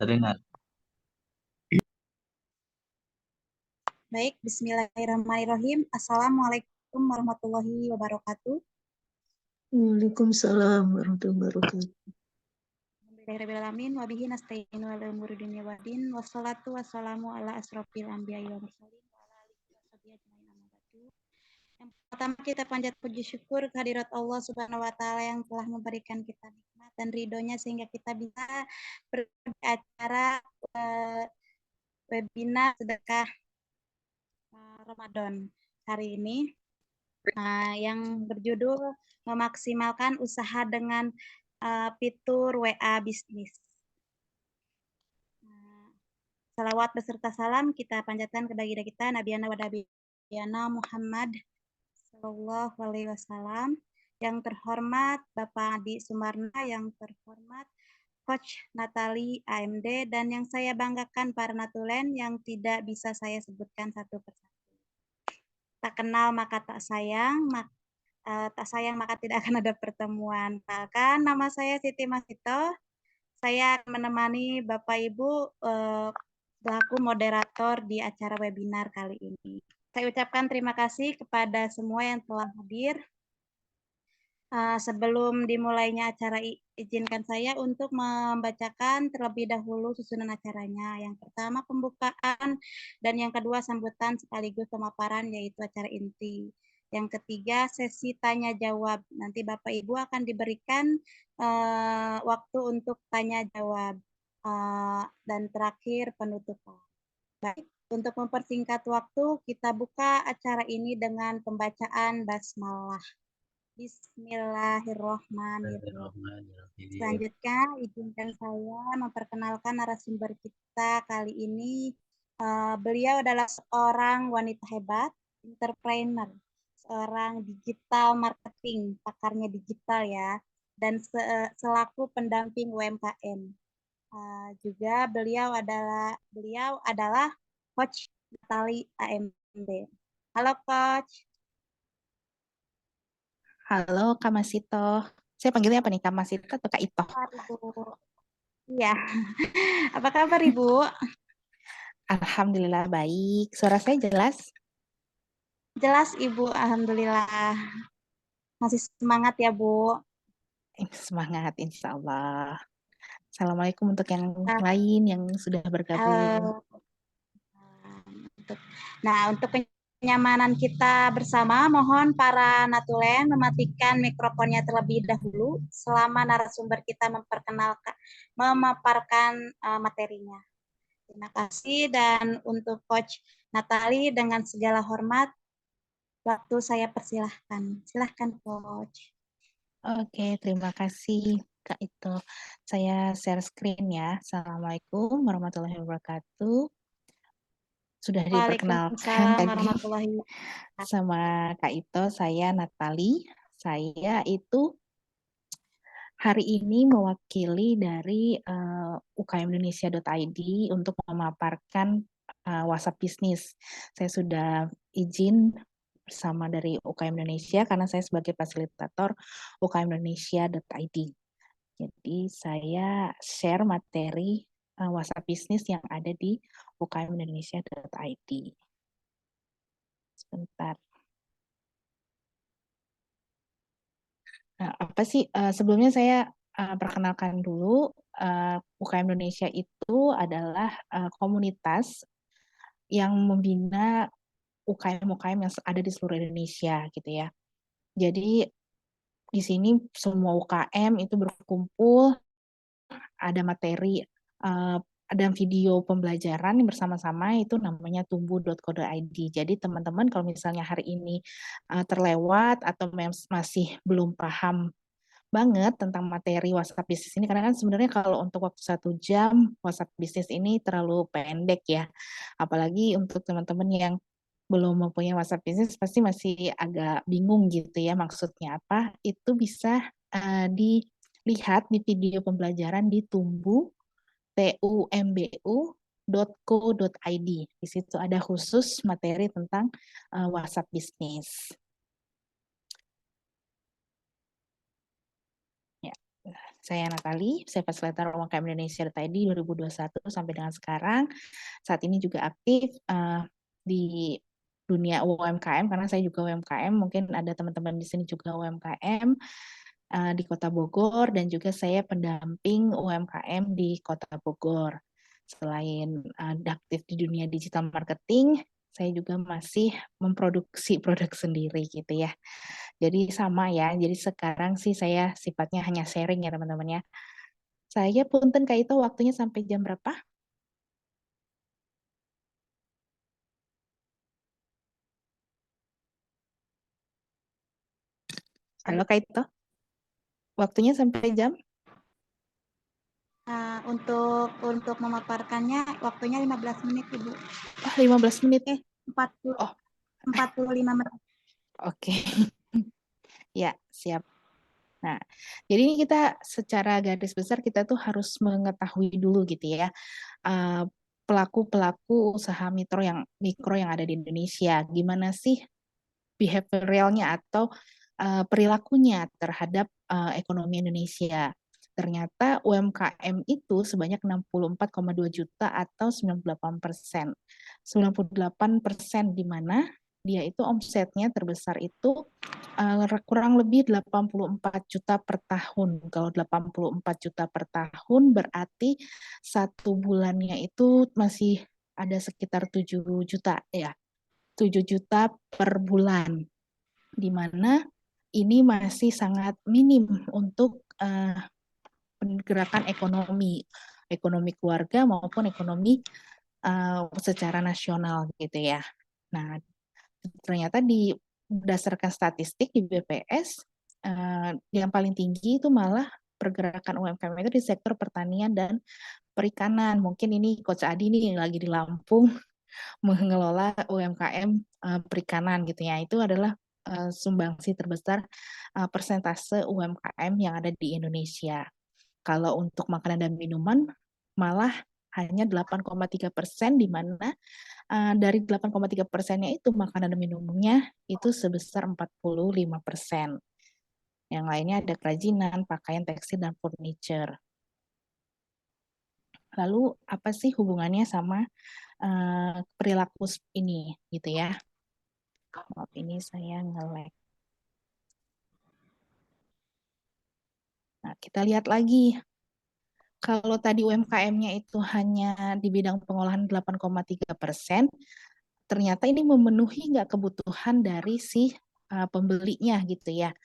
Terdengar. Baik, bismillahirrahmanirrahim. Assalamualaikum warahmatullahi wabarakatuh. Waalaikumsalam warahmatullahi wabarakatuh. Alhamdulillahirrahmanirrahim. Wabihi nasta'inu ala umuri dunya waddin. Wassalatu wassalamu ala asrofil anbiya'i wa mursalin. Wa ala alihi wa sahbihi ajma'in amma ba'du. Yang pertama kita panjat puji syukur kehadirat Allah Subhanahu wa taala yang telah memberikan kita nikmat dan ridhonya sehingga kita bisa beracara webinar sedekah Ramadan hari ini yang berjudul memaksimalkan usaha dengan fitur WA bisnis. Salawat beserta salam kita panjatkan ke baginda kita Nabi wa Nabiyana Muhammad Sallallahu Alaihi Wasallam. Yang terhormat Bapak Adi Sumarna, yang terhormat Coach Natali AMD, dan yang saya banggakan para Natulen yang tidak bisa saya sebutkan satu persatu. Tak kenal maka tak sayang, tak sayang maka tidak akan ada pertemuan. Bahkan nama saya Siti Masito, saya akan menemani Bapak Ibu selaku moderator di acara webinar kali ini. Saya ucapkan terima kasih kepada semua yang telah hadir. Sebelum dimulainya acara, izinkan saya untuk membacakan terlebih dahulu susunan acaranya. Yang pertama pembukaan, dan yang kedua sambutan sekaligus pemaparan, yaitu acara inti. Yang ketiga sesi tanya jawab. Nanti Bapak Ibu akan diberikan waktu untuk tanya jawab. Dan terakhir penutupan. Baik, untuk mempersingkat waktu, kita buka acara ini dengan pembacaan basmalah. Bismillahirrahmanirrahim. Selanjutnya, izinkan saya memperkenalkan narasumber kita kali ini. Beliau adalah seorang wanita hebat, entrepreneur, seorang digital marketing, pakarnya digital ya, dan selaku pendamping UMKM. Juga beliau adalah Coach Natali AMD. Halo Coach. Halo Kak Masito. Saya panggilnya apa nih, Kak Masito atau Kak Ito? Iya. Apa kabar Ibu? Alhamdulillah baik. Suara saya jelas? Jelas Ibu, alhamdulillah. Masih semangat ya Bu? Semangat insya Allah. Assalamualaikum untuk yang lain yang sudah bergabung. Nah, untuk kenyamanan kita bersama, mohon para Natulen mematikan mikrofonnya terlebih dahulu selama narasumber kita memaparkan materinya. Terima kasih, dan untuk Coach Natali dengan segala hormat, waktu saya persilahkan. Silahkan Coach. Oke, terima kasih Kak Ito. Saya share screen ya. Assalamualaikum warahmatullahi wabarakatuh. Sudah diperkenalkan tadi sama Kak Ito, saya Natali. Saya itu hari ini mewakili dari ukmindonesia.id untuk memaparkan WhatsApp bisnis. Saya sudah izin bersama dari UKM Indonesia karena saya sebagai fasilitator ukmindonesia.id. Jadi saya share materi WhatsApp bisnis yang ada di ukmindonesia.id. Sebentar. Nah, apa sih sebelumnya saya perkenalkan dulu, UKM Indonesia itu adalah komunitas yang membina UKM-UKM yang ada di seluruh Indonesia gitu ya. Jadi di sini semua UKM itu berkumpul, ada materi, ada video pembelajaran yang bersama-sama, itu namanya tumbuh.co.id. Jadi teman-teman kalau misalnya hari ini terlewat atau masih belum paham banget tentang materi WhatsApp bisnis ini, karena kan sebenarnya kalau untuk waktu 1 jam WhatsApp bisnis ini terlalu pendek ya, apalagi untuk teman-teman yang belum mempunyai WhatsApp bisnis pasti masih agak bingung gitu ya maksudnya apa. Itu bisa dilihat di video pembelajaran di tumbu.co.id. Di situ ada khusus materi tentang WhatsApp bisnis. Saya Natali, saya fasilitator UMKM Indonesia.id 2021 sampai dengan sekarang. Saat ini juga aktif di dunia UMKM karena saya juga UMKM, mungkin ada teman-teman di sini juga UMKM di Kota Bogor, dan juga saya pendamping UMKM di Kota Bogor. Selain aktif di dunia digital marketing, saya juga masih memproduksi produk sendiri gitu ya. Jadi sama ya, jadi sekarang sih saya sifatnya hanya sharing ya teman-teman ya. Saya punten Kak Ito, waktunya sampai jam berapa? Halo Kak Ito, waktunya sampai jam? Untuk memaparkannya waktunya 15 menit Ibu. 15 menit. 40, Oh, 45 menit. oke. Ya, siap. Nah, jadi ini kita secara garis besar kita tuh harus mengetahui dulu gitu ya, pelaku-pelaku usaha mikro yang ada di Indonesia. Gimana sih behavioralnya atau perilakunya terhadap ekonomi Indonesia. Ternyata UMKM itu sebanyak 64,2 juta atau 98%. 98% di mana dia itu omsetnya terbesar itu kurang lebih 84 juta per tahun. Kalau 84 juta per tahun berarti satu bulannya itu masih ada sekitar 7 juta ya. 7 juta per bulan, di mana ini masih sangat minim untuk pergerakan ekonomi keluarga maupun ekonomi secara nasional gitu ya. Nah, ternyata berdasarkan statistik di BPS, yang paling tinggi itu malah pergerakan UMKM itu di sektor pertanian dan perikanan. Mungkin ini Coach Adi nih lagi di Lampung mengelola UMKM perikanan gitu ya. Itu adalah sumbangsi terbesar persentase UMKM yang ada di Indonesia. Kalau untuk makanan dan minuman malah hanya 8,3%, di mana dari 8,3%-nya itu makanan dan minumnya itu sebesar 45%. Yang lainnya ada kerajinan, pakaian, tekstil, dan furniture. Lalu apa sih hubungannya sama perilaku ini gitu ya? Maaf, ini saya nge-lag. Nah, kita lihat lagi. Kalau tadi UMKM-nya itu hanya di bidang pengolahan 8,3%, ternyata ini memenuhi nggak kebutuhan dari si pembelinya gitu ya.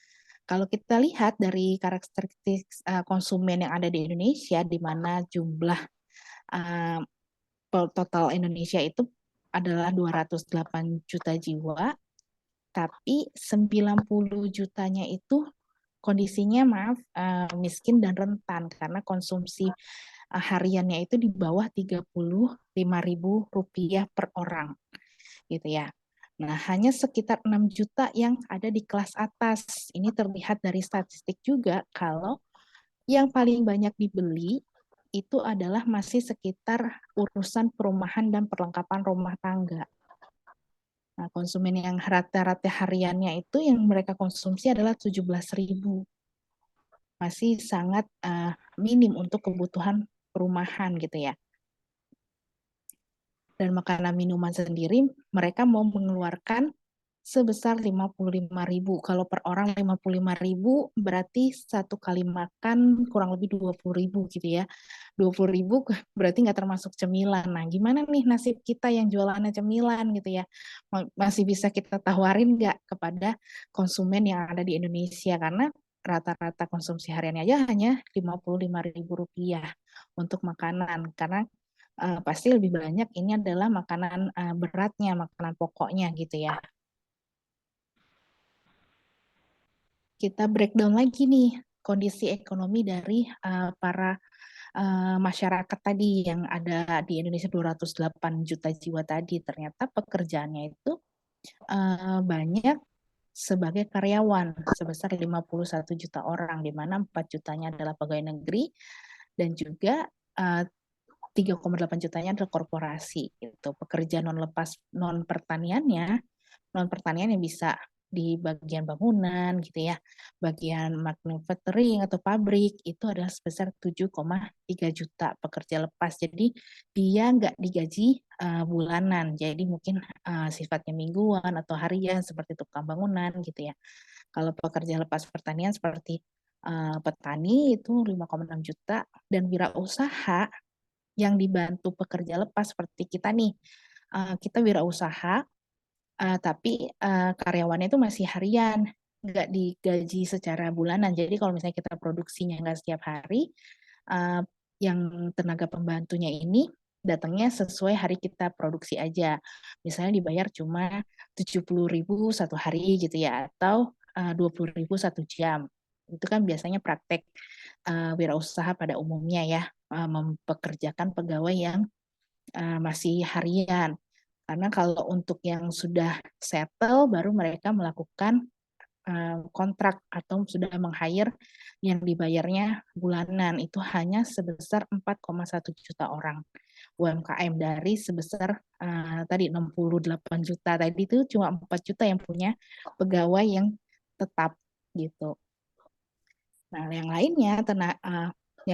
Kalau kita lihat dari karakteristik konsumen yang ada di Indonesia, di mana jumlah total Indonesia itu adalah 208 juta jiwa, tapi 90 jutanya itu kondisinya miskin dan rentan karena konsumsi hariannya itu di bawah Rp35.000 per orang gitu ya. Nah, hanya sekitar 6 juta yang ada di kelas atas. Ini terlihat dari statistik juga kalau yang paling banyak dibeli itu adalah masih sekitar urusan perumahan dan perlengkapan rumah tangga. Nah, konsumen yang rata-rata hariannya itu yang mereka konsumsi adalah 17.000. Masih sangat minim untuk kebutuhan perumahan gitu ya. Dan makanan minuman sendiri mereka mau mengeluarkan sebesar 55.000. Kalau per orang 55.000 berarti satu kali makan kurang lebih 20.000 gitu ya. 20.000 berarti nggak termasuk cemilan. Nah, gimana nih nasib kita yang jualannya cemilan gitu ya? Masih bisa kita tawarin nggak kepada konsumen yang ada di Indonesia? Karena rata-rata konsumsi hariannya aja hanya Rp55.000 untuk makanan. Karena pasti lebih banyak ini adalah makanan beratnya, makanan pokoknya gitu ya. Kita breakdown lagi nih kondisi ekonomi dari para masyarakat tadi yang ada di Indonesia 208 juta jiwa tadi. Ternyata pekerjaannya itu banyak sebagai karyawan sebesar 51 juta orang, di mana 4 jutanya adalah pegawai negeri dan juga 3,8 jutanya adalah korporasi. Gitu. Pekerja non pertanian yang bisa di bagian bangunan gitu ya, bagian manufacturing atau pabrik itu adalah sebesar 7,3 juta pekerja lepas. Jadi dia nggak digaji bulanan, jadi mungkin sifatnya mingguan atau harian seperti tukang bangunan gitu ya. Kalau pekerja lepas pertanian seperti petani itu 5,6 juta dan wirausaha yang dibantu pekerja lepas seperti kita nih, kita wirausaha tapi karyawannya itu masih harian, nggak digaji secara bulanan. Jadi kalau misalnya kita produksinya nggak setiap hari, uh, yang tenaga pembantunya ini datangnya sesuai hari kita produksi aja. Misalnya dibayar cuma 70.000 satu hari gitu ya, atau 20.000 satu jam. Itu kan biasanya praktek wirausaha pada umumnya ya, mempekerjakan pegawai yang masih harian. Karena kalau untuk yang sudah settle, baru mereka melakukan kontrak atau sudah meng-hire yang dibayarnya bulanan. Itu hanya sebesar 4,1 juta orang UMKM dari sebesar tadi 68 juta. Tadi itu cuma 4 juta yang punya pegawai yang tetap gitu. Nah, yang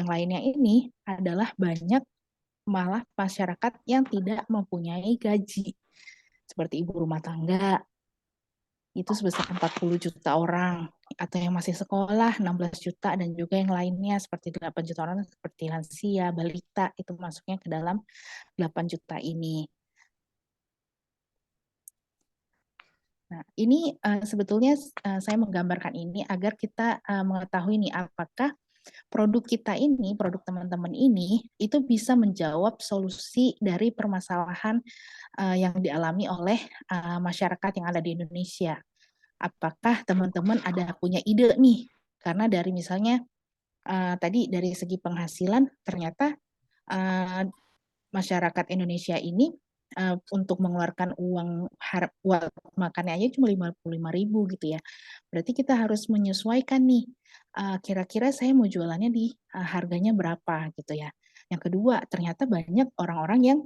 lainnya ini adalah banyak malah masyarakat yang tidak mempunyai gaji. Seperti ibu rumah tangga, itu sebesar 40 juta orang. Atau yang masih sekolah, 16 juta. Dan juga yang lainnya seperti 8 juta orang, seperti lansia, balita, itu masuknya ke dalam 8 juta ini. Nah, ini sebetulnya saya menggambarkan ini agar kita mengetahui nih apakah produk kita ini, produk teman-teman ini, itu bisa menjawab solusi dari permasalahan yang dialami oleh masyarakat yang ada di Indonesia. Apakah teman-teman ada punya ide nih? Karena dari misalnya tadi dari segi penghasilan, ternyata masyarakat Indonesia ini untuk mengeluarkan uang makannya aja cuma 55.000 gitu ya. Berarti kita harus menyesuaikan nih, kira-kira saya mau jualannya di harganya berapa gitu ya. Yang kedua, ternyata banyak orang-orang yang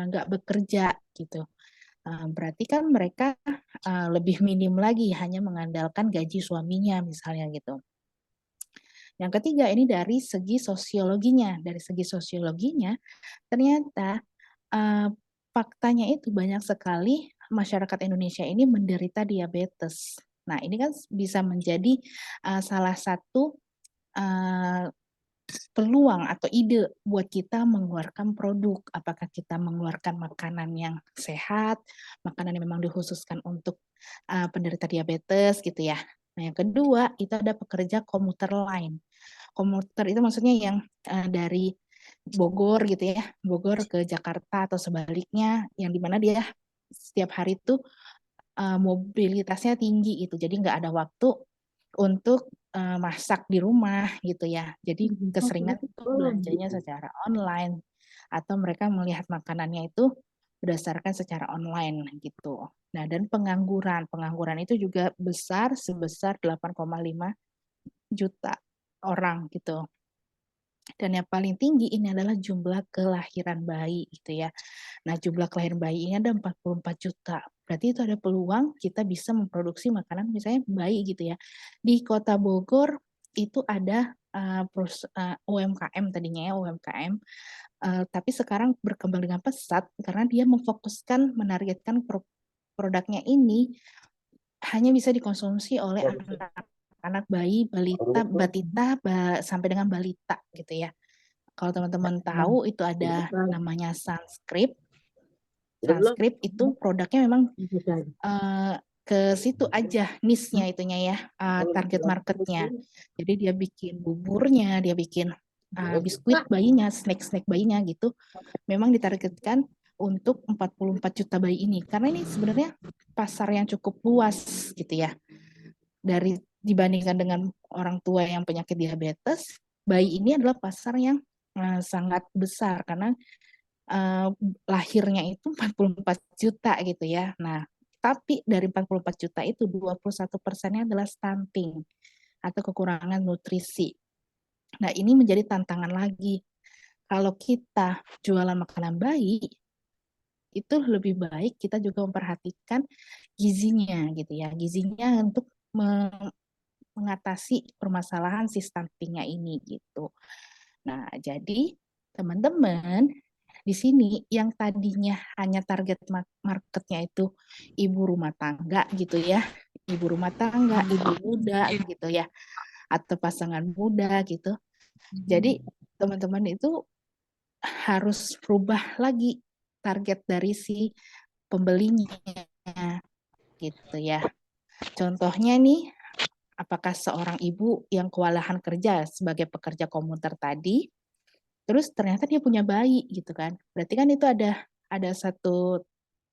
nggak bekerja gitu. Berarti kan mereka lebih minim lagi, hanya mengandalkan gaji suaminya misalnya gitu. Yang ketiga, ini dari segi sosiologinya. Dari segi sosiologinya, ternyata faktanya itu banyak sekali masyarakat Indonesia ini menderita diabetes. Nah, ini kan bisa menjadi salah satu peluang atau ide buat kita mengeluarkan produk. Apakah kita mengeluarkan makanan yang sehat, makanan yang memang dikhususkan untuk penderita diabetes gitu ya. Nah, yang kedua itu ada pekerja komuter lain. Komuter itu maksudnya yang dari Bogor gitu ya, Bogor ke Jakarta atau sebaliknya, yang dimana dia setiap hari itu mobilitasnya tinggi gitu, jadi nggak ada waktu untuk masak di rumah gitu ya. Jadi keseringan itu belanjanya secara online atau mereka melihat makanannya itu berdasarkan secara online gitu. Nah, dan pengangguran itu juga besar sebesar 8,5 juta orang gitu. Dan yang paling tinggi ini adalah jumlah kelahiran bayi gitu ya. Nah, jumlah kelahiran bayi ini ada 44 juta. Berarti itu ada peluang kita bisa memproduksi makanan misalnya bayi gitu ya. Di Kota Bogor itu ada UMKM tadinya ya, UMKM. Tapi sekarang berkembang dengan pesat karena dia memfokuskan menargetkan produknya ini hanya bisa dikonsumsi oleh anak bayi, balita, batita, sampai dengan balita gitu ya. Kalau teman-teman tahu itu ada namanya Sunscript. Sunscript itu produknya memang ke situ aja niche-nya itunya ya, target marketnya. Jadi dia bikin buburnya, dia bikin biskuit bayinya, snack-snack bayinya gitu. Memang ditargetkan untuk 44 juta bayi ini. Karena ini sebenarnya pasar yang cukup luas gitu ya. Dibandingkan dengan orang tua yang penyakit diabetes, bayi ini adalah pasar yang sangat besar karena lahirnya itu 44 juta gitu ya. Nah, tapi dari 44 juta itu 21%-nya adalah stunting atau kekurangan nutrisi. Nah, ini menjadi tantangan lagi. Kalau kita jualan makanan bayi, itu lebih baik kita juga memperhatikan gizinya gitu ya, gizinya untuk mengatasi permasalahan si stuntingnya ini gitu. Nah, jadi teman-teman di sini yang tadinya hanya target marketnya itu ibu rumah tangga gitu ya, ibu rumah tangga, ibu muda gitu ya, atau pasangan muda gitu. Jadi teman-teman itu harus rubah lagi target dari si pembelinya gitu ya. Contohnya nih, apakah seorang ibu yang kewalahan kerja sebagai pekerja komuter tadi, terus ternyata dia punya bayi gitu kan. Berarti kan itu ada satu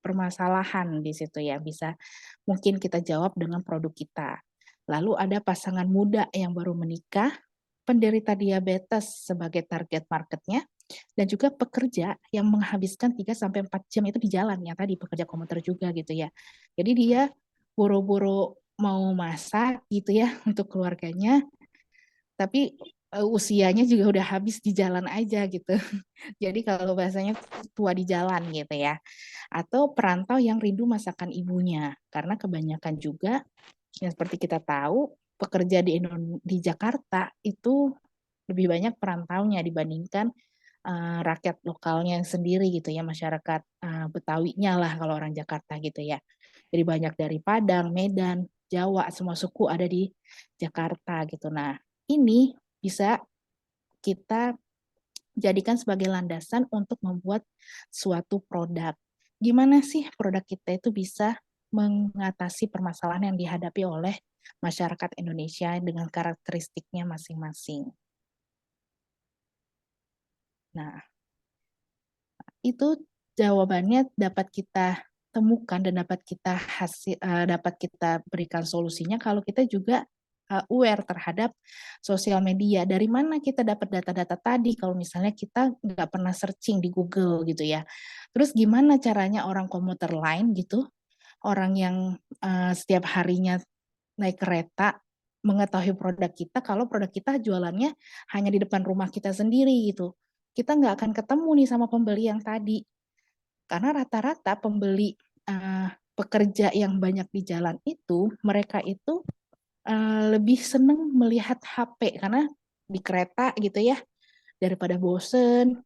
permasalahan di situ ya, bisa mungkin kita jawab dengan produk kita. Lalu ada pasangan muda yang baru menikah, penderita diabetes sebagai target marketnya, dan juga pekerja yang menghabiskan 3 sampai 4 jam itu di jalan, yang tadi pekerja komuter juga gitu ya. Jadi dia boro-boro mau masak gitu ya untuk keluarganya, tapi usianya juga udah habis di jalan aja gitu. Jadi kalau bahasanya tua di jalan gitu ya. Atau perantau yang rindu masakan ibunya. Karena kebanyakan juga yang seperti kita tahu, pekerja di Jakarta itu lebih banyak perantaunya dibandingkan rakyat lokalnya sendiri gitu ya, masyarakat Betawinya lah kalau orang Jakarta gitu ya. Jadi banyak dari Padang, Medan, Jawa, semua suku ada di Jakarta gitu. Nah, ini bisa kita jadikan sebagai landasan untuk membuat suatu produk. Gimana sih produk kita itu bisa mengatasi permasalahan yang dihadapi oleh masyarakat Indonesia dengan karakteristiknya masing-masing. Nah, itu jawabannya dapat kita temukan dan dapat kita berikan solusinya kalau kita juga aware terhadap sosial media. Dari mana kita dapat data-data tadi kalau misalnya kita nggak pernah searching di Google gitu ya. Terus gimana caranya orang komuter lain gitu, orang yang setiap harinya naik kereta mengetahui produk kita kalau produk kita jualannya hanya di depan rumah kita sendiri gitu. Kita nggak akan ketemu nih sama pembeli yang tadi. Karena rata-rata pembeli, pekerja yang banyak di jalan itu, mereka itu, lebih seneng melihat HP karena di kereta gitu ya, daripada bosen.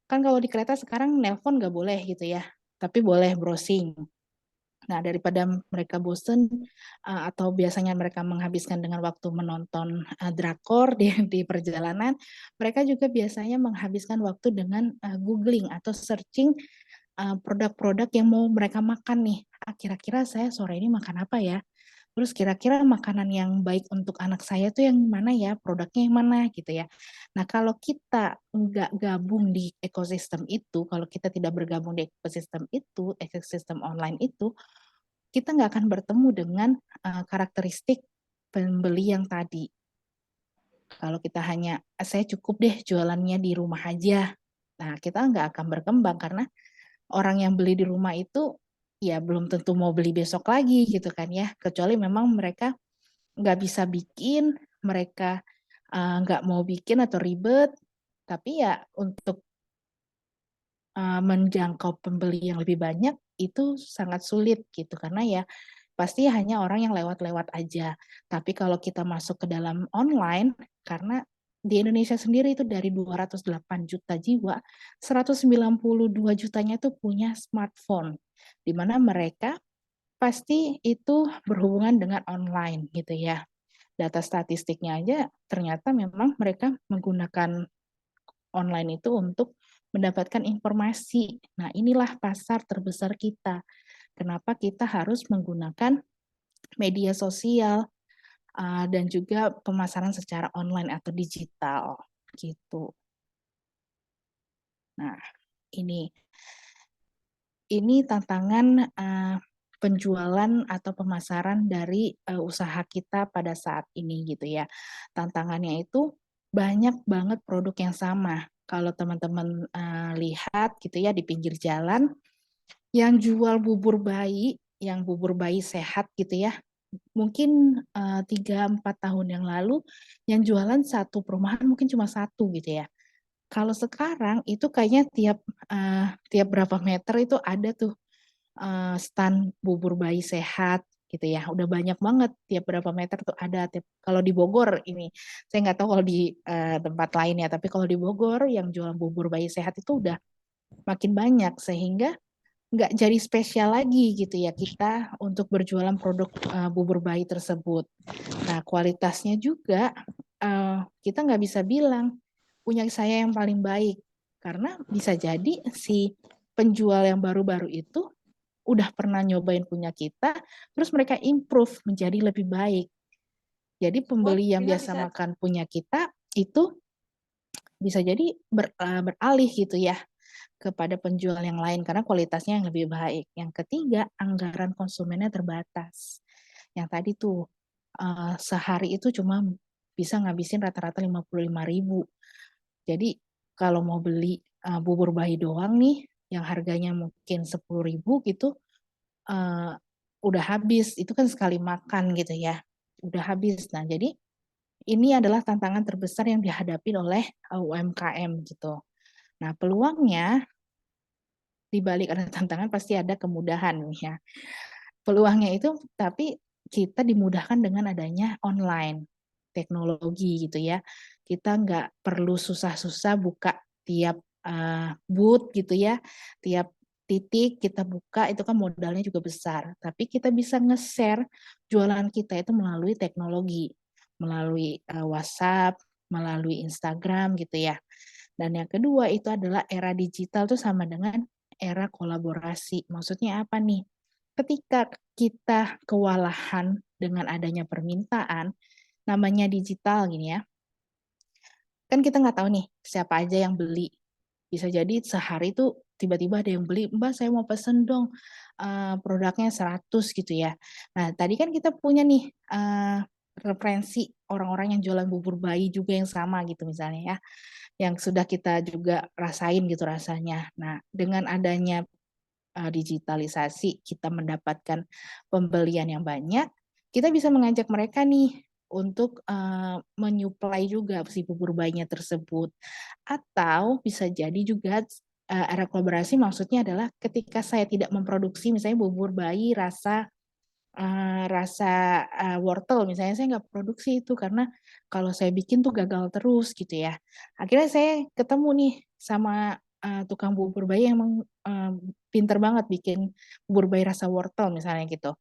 Kan kalau di kereta sekarang nelpon nggak boleh gitu ya, tapi boleh browsing. Nah, daripada mereka bosen, atau biasanya mereka menghabiskan dengan waktu menonton, drakor di perjalanan, mereka juga biasanya menghabiskan waktu dengan, googling atau searching produk-produk yang mau mereka makan nih. Kira-kira saya sore ini makan apa ya? Terus kira-kira makanan yang baik untuk anak saya tuh yang mana ya? Produknya yang mana gitu ya. Nah, kalau kita nggak gabung di ekosistem itu, kalau kita tidak bergabung di ekosistem itu, ekosistem online itu, kita nggak akan bertemu dengan karakteristik pembeli yang tadi. Kalau kita hanya, saya cukup deh jualannya di rumah aja. Nah, kita nggak akan berkembang karena orang yang beli di rumah itu, ya belum tentu mau beli besok lagi gitu kan ya, kecuali memang mereka nggak bisa bikin, mereka, nggak mau bikin atau ribet, tapi ya untuk, menjangkau pembeli yang lebih banyak itu sangat sulit gitu, karena ya pasti hanya orang yang lewat-lewat aja. Tapi kalau kita masuk ke dalam online, karena di Indonesia sendiri itu dari 208 juta jiwa, 192 jutanya itu punya smartphone, di mana mereka pasti itu berhubungan dengan online gitu ya. Data statistiknya aja ternyata memang mereka menggunakan online itu untuk mendapatkan informasi. Nah, inilah pasar terbesar kita. Kenapa kita harus menggunakan media sosial, dan juga pemasaran secara online atau digital, gitu. Nah, ini tantangan, penjualan atau pemasaran dari, usaha kita pada saat ini, gitu ya. Tantangannya itu banyak banget produk yang sama. Kalau teman-teman, lihat gitu ya di pinggir jalan, yang jual bubur bayi, yang bubur bayi sehat gitu ya, mungkin, 3, 4 tahun yang lalu, yang jualan satu perumahan mungkin cuma satu gitu ya. Kalau sekarang itu kayaknya tiap berapa meter itu ada tuh, stand bubur bayi sehat gitu ya. Udah banyak banget, tiap berapa meter tuh ada. Kalau di Bogor ini, saya nggak tahu kalau di tempat lain ya, tapi kalau di Bogor yang jualan bubur bayi sehat itu udah makin banyak, sehingga nggak jadi spesial lagi gitu ya kita untuk berjualan produk bubur bayi tersebut. Nah, kualitasnya juga kita nggak bisa bilang punya saya yang paling baik, karena bisa jadi si penjual yang baru-baru itu udah pernah nyobain punya kita, terus mereka improve menjadi lebih baik. Jadi pembeli yang biasa makan punya kita itu bisa jadi beralih gitu ya kepada penjual yang lain karena kualitasnya yang lebih baik. Yang ketiga, anggaran konsumennya terbatas. Yang tadi tuh sehari itu cuma bisa ngabisin rata-rata 55.000. Jadi kalau mau beli bubur bayi doang nih yang harganya mungkin 10.000 gitu, uh, udah habis. Itu kan sekali makan gitu ya, udah habis. Nah, jadi ini adalah tantangan terbesar yang dihadapi oleh UMKM gitu. Nah, peluangnya di balik ada tantangan pasti ada kemudahan ya. Peluangnya itu tapi kita dimudahkan dengan adanya online, teknologi gitu ya. Kita nggak perlu susah-susah buka tiap booth gitu ya, tiap titik kita buka itu kan modalnya juga besar. Tapi kita bisa nge-share jualan kita itu melalui teknologi, melalui WhatsApp, melalui Instagram gitu ya. Dan yang kedua itu adalah era digital tuh sama dengan era kolaborasi. Maksudnya apa nih? Ketika kita kewalahan dengan adanya permintaan, namanya digital gini ya, kan kita nggak tahu nih siapa aja yang beli. Bisa jadi sehari tuh tiba-tiba ada yang beli, Mbak saya mau pesen dong produknya 100 gitu ya. Nah tadi kan kita punya nih referensi orang-orang yang jualan bubur bayi juga yang sama gitu misalnya ya, yang sudah kita juga rasain gitu rasanya. Nah dengan adanya digitalisasi, kita mendapatkan pembelian yang banyak, kita bisa mengajak mereka nih untuk menyuplai juga si bubur bayinya tersebut. Atau bisa jadi juga era kolaborasi maksudnya adalah ketika saya tidak memproduksi misalnya bubur bayi rasa wortel misalnya saya nggak produksi itu karena kalau saya bikin tuh gagal terus gitu ya. Akhirnya saya ketemu nih sama tukang bubur bayi yang emang pinter banget bikin bubur bayi rasa wortel misalnya gitu.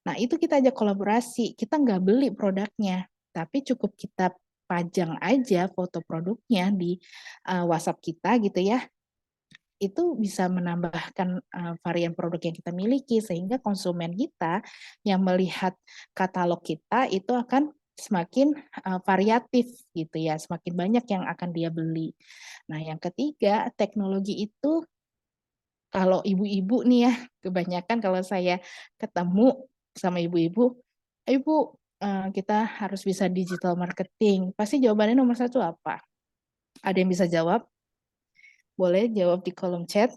Nah itu kita ajak kolaborasi, kita nggak beli produknya, tapi cukup kita pajang aja foto produknya di WhatsApp kita gitu ya, itu bisa menambahkan varian produk yang kita miliki sehingga konsumen kita yang melihat katalog kita itu akan semakin variatif gitu ya, semakin banyak yang akan dia beli. Nah, yang ketiga, teknologi itu kalau ibu-ibu nih ya, kebanyakan kalau saya ketemu sama ibu-ibu, "Ibu, kita harus bisa digital marketing." Pasti jawabannya nomor satu apa? Ada yang bisa jawab? Boleh jawab di kolom chat.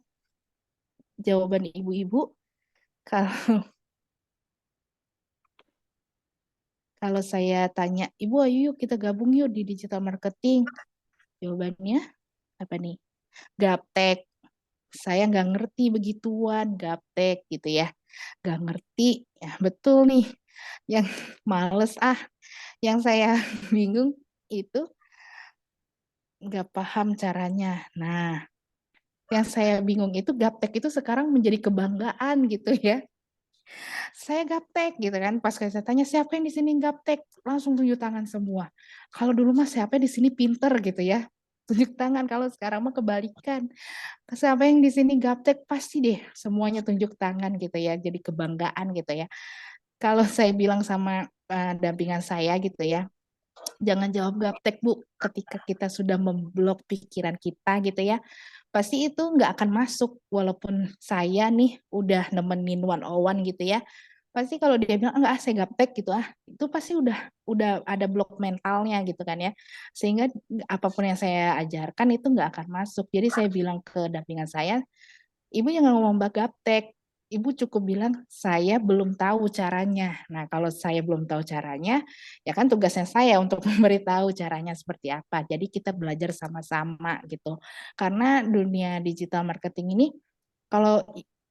Jawaban ibu-ibu kalau kalau saya tanya, "Ibu, ayo yuk kita gabung yuk di digital marketing." Jawabannya apa nih? Gaptek. Saya nggak ngerti begituan, gaptek gitu ya. Nggak ngerti, ya betul nih. Yang males yang saya bingung itu nggak paham caranya. Nah, yang saya bingung itu gaptek itu sekarang menjadi kebanggaan gitu ya. Saya gaptek gitu kan, pas saya tanya, "Siapa yang di sini gaptek?" Langsung tunjuk tangan semua. Kalau dulu mah siapa di sini pinter gitu ya, tunjuk tangan, kalau sekarang mah kebalikan. Siapa yang di sini gaptek, pasti deh semuanya tunjuk tangan gitu ya, jadi kebanggaan gitu ya. Kalau saya bilang sama dampingan saya gitu ya, "Jangan jawab gaptek Bu, ketika kita sudah memblok pikiran kita gitu ya, pasti itu nggak akan masuk walaupun saya nih udah nemenin one on one gitu ya, pasti kalau dia bilang, "Enggak saya gaptek," gitu itu pasti udah ada blok mentalnya gitu kan ya. Sehingga apapun yang saya ajarkan itu nggak akan masuk. Jadi saya bilang ke dampingan saya, "Ibu jangan ngomong gaptek, Ibu cukup bilang, 'Saya belum tahu caranya.' Nah, kalau saya belum tahu caranya, ya kan tugasnya saya untuk memberitahu caranya seperti apa. Jadi kita belajar sama-sama gitu. Karena dunia digital marketing ini kalau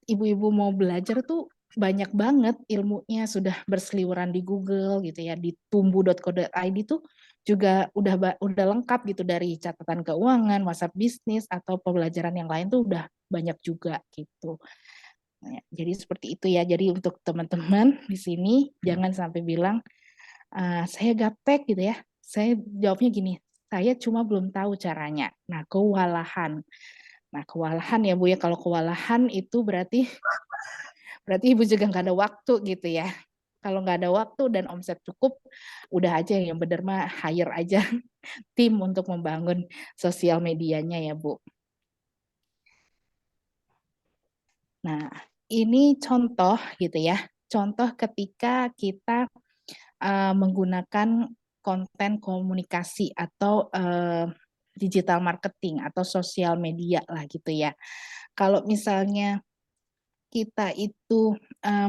ibu-ibu mau belajar tuh banyak banget ilmunya, sudah berseliweran di Google gitu ya, di tumbu.co.id tuh juga udah lengkap gitu, dari catatan keuangan, WhatsApp bisnis, atau pembelajaran yang lain tuh udah banyak juga gitu. Nah, jadi seperti itu ya. Jadi untuk teman-teman di sini jangan sampai bilang saya gaptek gitu ya. Saya jawabnya gini, saya cuma belum tahu caranya. Nah, kewalahan. Nah, kewalahan ya Bu ya. Kalau kewalahan itu berarti Ibu juga nggak ada waktu gitu ya. Kalau nggak ada waktu dan omset cukup, udah aja yang bener mah hire aja tim untuk membangun sosial medianya ya Bu. Nah, ini contoh gitu ya. Contoh ketika kita menggunakan konten komunikasi atau digital marketing atau sosial media lah gitu ya. Kalau misalnya kita itu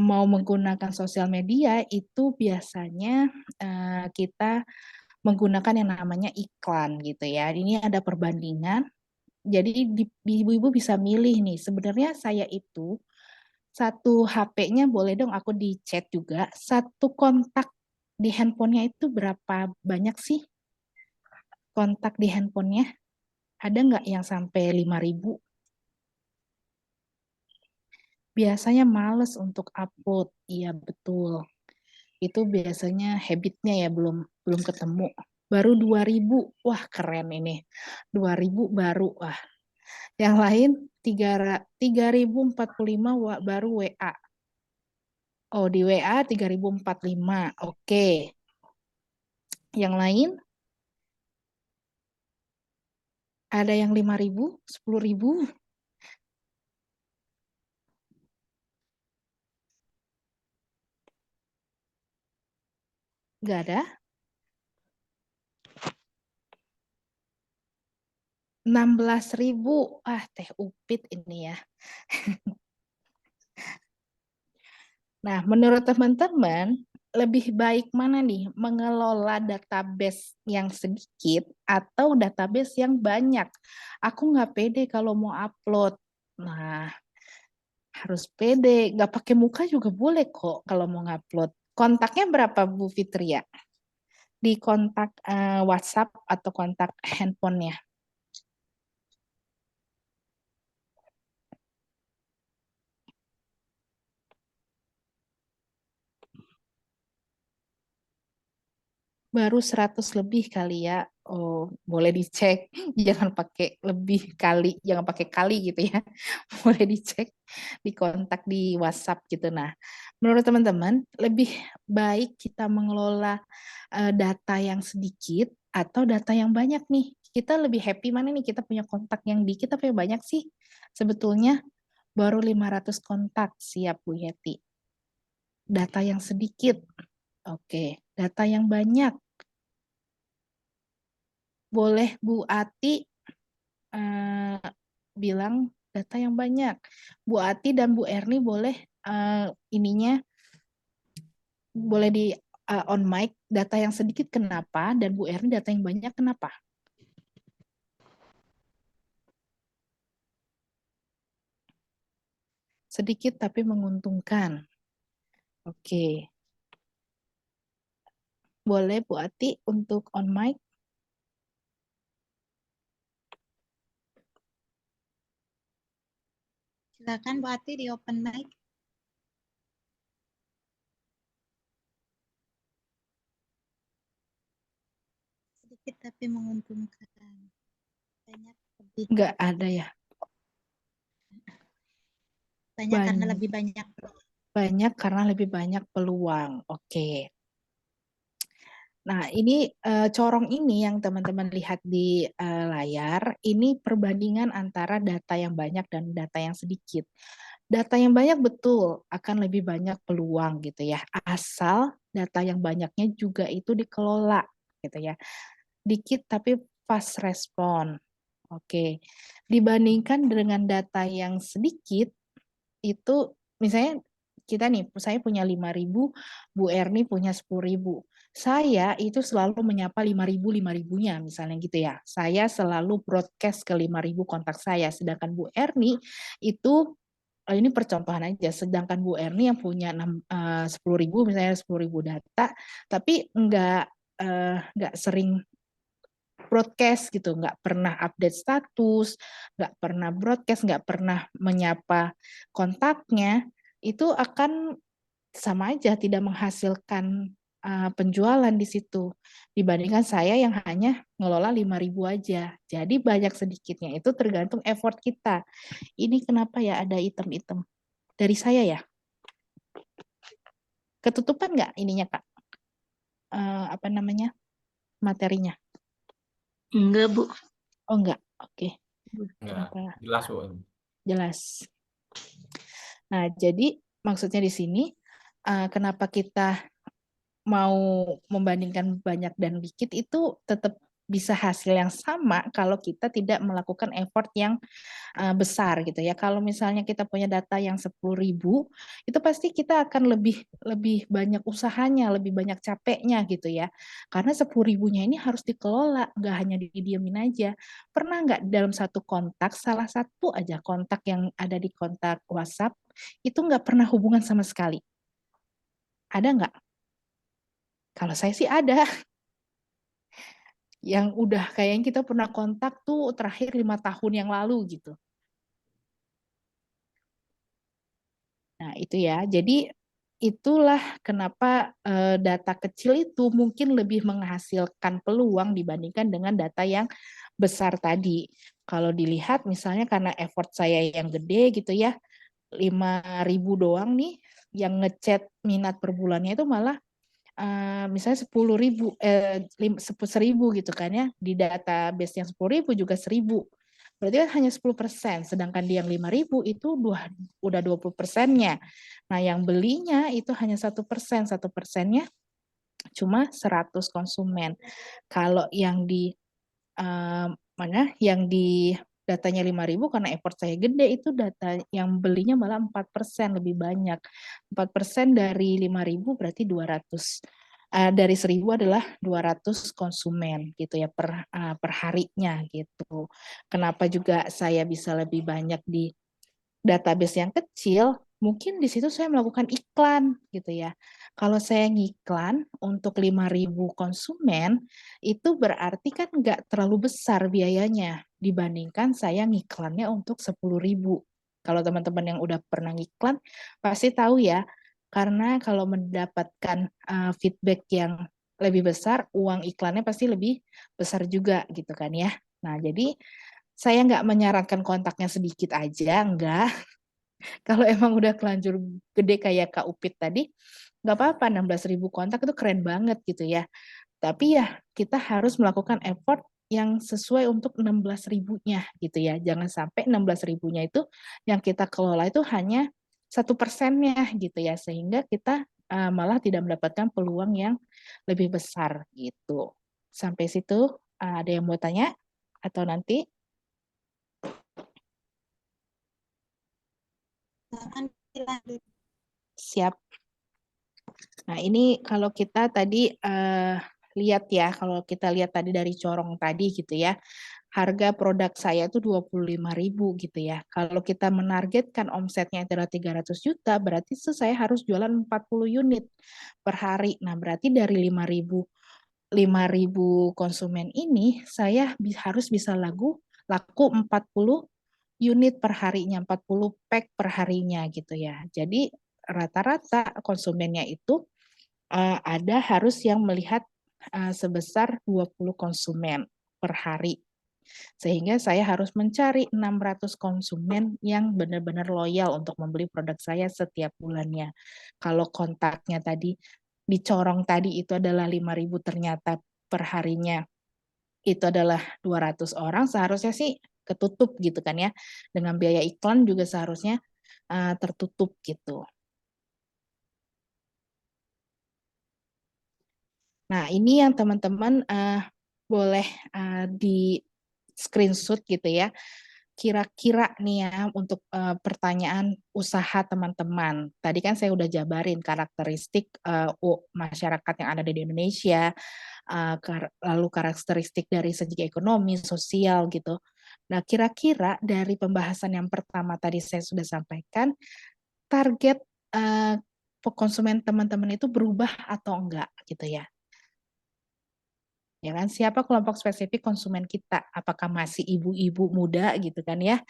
mau menggunakan sosial media, itu biasanya kita menggunakan yang namanya iklan gitu ya. Ini ada perbandingan. Jadi ibu-ibu bisa milih nih. Sebenarnya saya itu satu HP-nya boleh dong aku di chat juga. Satu kontak di handphonenya itu berapa banyak sih kontak di handphonenya? Ada nggak yang sampai 5.000? Biasanya males untuk upload. Iya betul. Itu biasanya habitnya ya belum belum ketemu. Baru 2.000. Wah, keren ini. 2.000 baru. Wah. Yang lain 3.045 baru WA. Oh, di WA 3.045. Oke. Yang lain ada yang 5.000, 10.000. Nggak ada. 16.000. Ah, Teh Upit ini ya. Nah, menurut teman-teman, lebih baik mana nih, mengelola database yang sedikit atau database yang banyak? Aku nggak pede kalau mau upload. Nah, harus pede. Nggak pakai muka juga boleh kok kalau mau ngupload. Kontaknya berapa, Bu Fitria? Di kontak WhatsApp atau kontak handphonenya? Baru 100 lebih kali ya. Oh, boleh dicek. Jangan pakai lebih kali, jangan pakai kali gitu ya. Boleh dicek di kontak di WhatsApp gitu. Nah, menurut teman-teman, lebih baik kita mengelola data yang sedikit atau data yang banyak nih. Kita lebih happy mana nih, kita punya kontak yang dikit tapi yang banyak sih? Sebetulnya baru 500 kontak, siap Bu Yeti. Data yang sedikit. Oke, data yang banyak. Boleh Bu Ati bilang data yang banyak. Bu Ati dan Bu Erni boleh ininya boleh di on mic, data yang sedikit kenapa, dan Bu Erni data yang banyak kenapa? Sedikit tapi menguntungkan. Oke. Boleh Bu Ati untuk on mic? Silakan Bu Ati di open mic. Sedikit tapi menguntungkan. Banyak lebih. Nggak ada ya? Banyak karena lebih banyak. Banyak karena lebih banyak peluang. Oke. Nah, ini corong ini yang teman-teman lihat di layar, ini perbandingan antara data yang banyak dan data yang sedikit. Data yang banyak betul akan lebih banyak peluang gitu ya, asal data yang banyaknya juga itu dikelola gitu ya. Dikit tapi fast respon. Oke. Dibandingkan dengan data yang sedikit, itu misalnya kita nih, saya punya 5.000, Bu Erni punya 10.000. Saya itu selalu menyapa 5.000-5.000-nya misalnya gitu ya. Saya selalu broadcast ke 5.000 kontak saya. Sedangkan Bu Erni itu ini percontohan aja, sedangkan Bu Erni yang punya 10.000 misalnya 10.000 data, tapi nggak sering broadcast gitu, nggak pernah update status, nggak pernah broadcast, nggak pernah menyapa kontaknya, itu akan sama aja tidak menghasilkan penjualan di situ dibandingkan saya yang hanya ngelola 5.000 aja. Jadi banyak sedikitnya itu tergantung effort kita. Ini kenapa ya ada item-item dari saya ya? Ketutupan nggak ininya Kak? Apa namanya? Materinya? Enggak, Bu. Oh enggak. Oke. Enggak, Kenapa? jelas Bu. Jelas. Nah, jadi maksudnya di sini kenapa kita mau membandingkan banyak dan dikit itu tetap bisa hasil yang sama kalau kita tidak melakukan effort yang besar gitu ya. Kalau misalnya kita punya data yang 10.000, itu pasti kita akan lebih banyak usahanya, lebih banyak capeknya gitu ya. Karena 10.000-nya ini harus dikelola, nggak hanya didiemin aja. Pernah nggak dalam satu kontak, salah satu aja kontak yang ada di kontak WhatsApp, itu nggak pernah hubungan sama sekali? Ada nggak? Kalau saya sih ada. Yang udah kayaknya kita pernah kontak tuh terakhir 5 tahun yang lalu gitu. Nah, itu ya. Jadi itulah kenapa data kecil itu mungkin lebih menghasilkan peluang dibandingkan dengan data yang besar tadi. Kalau dilihat misalnya karena effort saya yang gede gitu ya, 5.000 doang nih, yang ngechat minat per bulannya itu malah misalnya 10.000, 1.000 gitu kan ya, di database yang 10.000 juga 1.000. Berarti kan hanya 10%, sedangkan di yang 5.000 itu udah 20%-nya. Nah, yang belinya itu hanya 1%, 1%-nya cuma 100 konsumen. Kalau yang di yang di datanya 5.000 karena effort saya gede, itu data yang belinya malah 4% lebih banyak. 4% dari 5.000 berarti 200. Dari 1.000 adalah 200 konsumen gitu ya per harinya gitu. Kenapa juga saya bisa lebih banyak di database yang kecil? Mungkin di situ saya melakukan iklan gitu ya. Kalau saya ngiklan untuk 5.000 konsumen, itu berarti kan nggak terlalu besar biayanya dibandingkan saya ngiklannya untuk 10.000. Kalau teman-teman yang udah pernah ngiklan, pasti tahu ya, karena kalau mendapatkan feedback yang lebih besar, uang iklannya pasti lebih besar juga gitu kan ya. Nah, jadi saya nggak menyarankan kontaknya sedikit aja, enggak. Kalau emang udah kelanjur gede kayak Kak Upit tadi, nggak apa-apa, 16.000 kontak itu keren banget gitu ya. Tapi ya kita harus melakukan effort yang sesuai untuk 16.000-nya gitu ya. Jangan sampai 16.000-nya itu yang kita kelola itu hanya 1%-nya gitu ya. Sehingga kita malah tidak mendapatkan peluang yang lebih besar gitu. Sampai situ ada yang mau tanya? Atau nanti? Siap. Nah, ini kalau kita tadi lihat ya, kalau kita lihat tadi dari corong tadi gitu ya, harga produk saya itu 25.000 gitu ya. Kalau kita menargetkan omsetnya adalah 300 juta, berarti saya harus jualan 40 unit per hari. Nah, berarti dari 5.000 konsumen ini, saya harus bisa laku 40 unit per harinya, 40 pack per harinya gitu ya. Jadi rata-rata konsumennya itu ada harus yang melihat sebesar 20 konsumen per hari. Sehingga saya harus mencari 600 konsumen yang benar-benar loyal untuk membeli produk saya setiap bulannya. Kalau kontaknya tadi dicorong tadi itu adalah 5.000, ternyata per harinya itu adalah 200 orang, seharusnya sih ketutup gitu kan ya. Dengan biaya iklan juga seharusnya tertutup gitu. Nah, ini yang teman-teman boleh di screenshot gitu ya. Kira-kira nih ya untuk pertanyaan usaha teman-teman. Tadi kan saya udah jabarin karakteristik masyarakat yang ada di Indonesia, lalu karakteristik dari segi ekonomi, sosial gitu. Nah, kira-kira dari pembahasan yang pertama tadi saya sudah sampaikan, target konsumen teman-teman itu berubah atau enggak gitu ya. Ya kan, siapa kelompok spesifik konsumen kita? Apakah masih ibu-ibu muda gitu kan ya?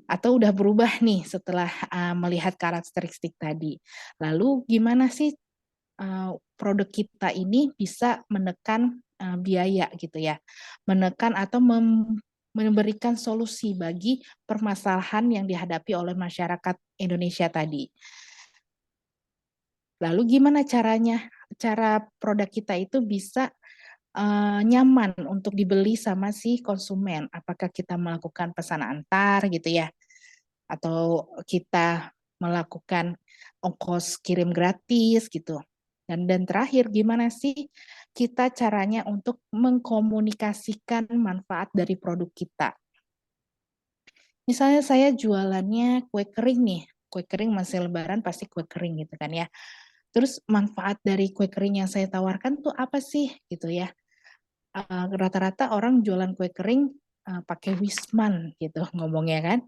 Atau udah berubah nih setelah melihat karakteristik tadi. Lalu gimana sih produk kita ini bisa menekan biaya gitu ya, menekan atau memberikan solusi bagi permasalahan yang dihadapi oleh masyarakat Indonesia tadi. Lalu gimana caranya? Cara produk kita itu bisa nyaman untuk dibeli sama si konsumen. Apakah kita melakukan pesan antar gitu ya, atau kita melakukan ongkos kirim gratis gitu. Dan terakhir, gimana sih kita caranya untuk mengkomunikasikan manfaat dari produk kita. Misalnya saya jualannya kue kering nih, kue kering masih lebaran pasti kue kering gitu kan ya. Terus manfaat dari kue kering yang saya tawarkan tuh apa sih gitu ya. Rata-rata orang jualan kue kering pakai Wisman gitu ngomongnya kan.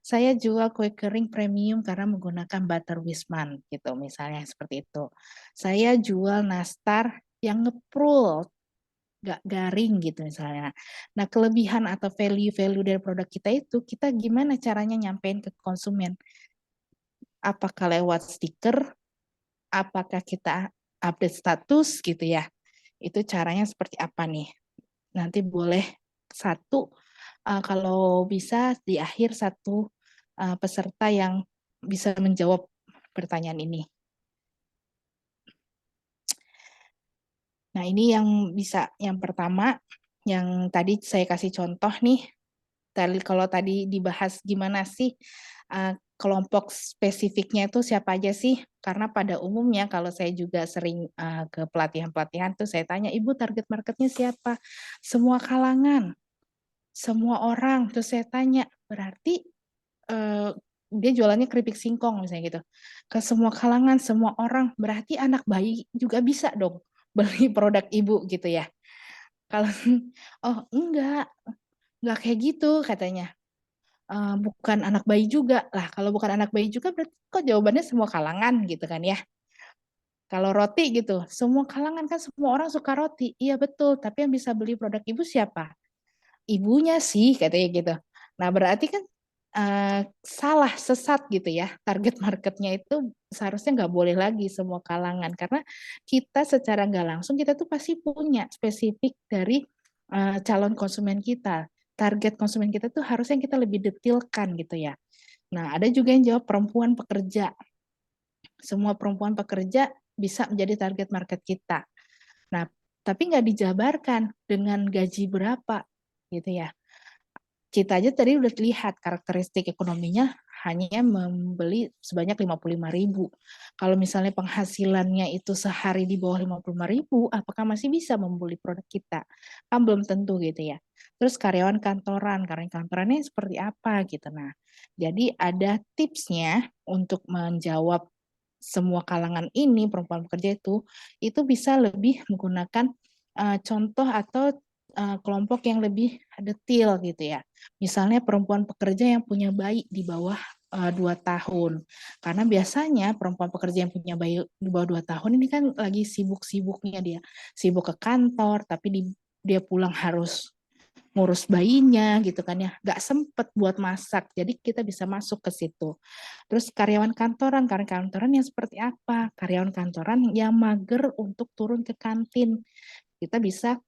Saya jual kue kering premium karena menggunakan butter Wisman gitu misalnya seperti itu. Saya jual nastar yang ngeprul, nggak garing gitu misalnya. Nah, kelebihan atau value-value dari produk kita itu kita gimana caranya nyampein ke konsumen? Apakah lewat stiker? Apakah kita update status gitu ya? Itu caranya seperti apa nih? Nanti boleh satu kalau bisa di akhir satu peserta yang bisa menjawab pertanyaan ini. Nah, ini yang bisa yang pertama yang tadi saya kasih contoh nih. Kalau tadi dibahas gimana sih kelompok spesifiknya itu siapa aja sih? Karena pada umumnya kalau saya juga sering ke pelatihan-pelatihan tuh saya tanya, "Ibu target marketnya siapa?" Semua kalangan, semua orang. Terus saya tanya, berarti dia jualannya keripik singkong misalnya gitu. Ke semua kalangan, semua orang, berarti anak bayi juga bisa dong beli produk ibu gitu ya. Kalau oh enggak kayak gitu katanya. Bukan anak bayi juga. Lah kalau bukan anak bayi juga berarti kok jawabannya semua kalangan gitu kan ya. Kalau roti gitu, semua kalangan kan semua orang suka roti. Iya betul, tapi yang bisa beli produk ibu siapa? Ibunya sih katanya gitu. Nah, berarti kan salah, sesat gitu ya. Target marketnya itu seharusnya nggak boleh lagi semua kalangan. Karena kita secara nggak langsung, kita tuh pasti punya spesifik dari calon konsumen kita. Target konsumen kita tuh harusnya kita lebih detilkan gitu ya. Nah, ada juga yang jawab perempuan pekerja. Semua perempuan pekerja bisa menjadi target market kita. Nah, tapi nggak dijabarkan dengan gaji berapa gitu ya. Kita aja tadi udah lihat karakteristik ekonominya hanya membeli sebanyak 55.000. Kalau misalnya penghasilannya itu sehari di bawah 55.000, apakah masih bisa membeli produk kita? Kan belum tentu gitu ya. Terus karyawan kantorannya seperti apa gitu. Nah, jadi ada tipsnya untuk menjawab semua kalangan ini, perempuan pekerja itu bisa lebih menggunakan contoh atau kelompok yang lebih detil gitu ya. Misalnya perempuan pekerja yang punya bayi di bawah 2 tahun. Karena biasanya perempuan pekerja yang punya bayi di bawah 2 tahun ini kan lagi sibuk-sibuknya dia. Sibuk ke kantor, tapi dia pulang harus ngurus bayinya gitu kan ya. Nggak sempet buat masak, jadi kita bisa masuk ke situ. Terus karyawan kantoran yang seperti apa? Karyawan kantoran yang mager untuk turun ke kantin. Kita bisa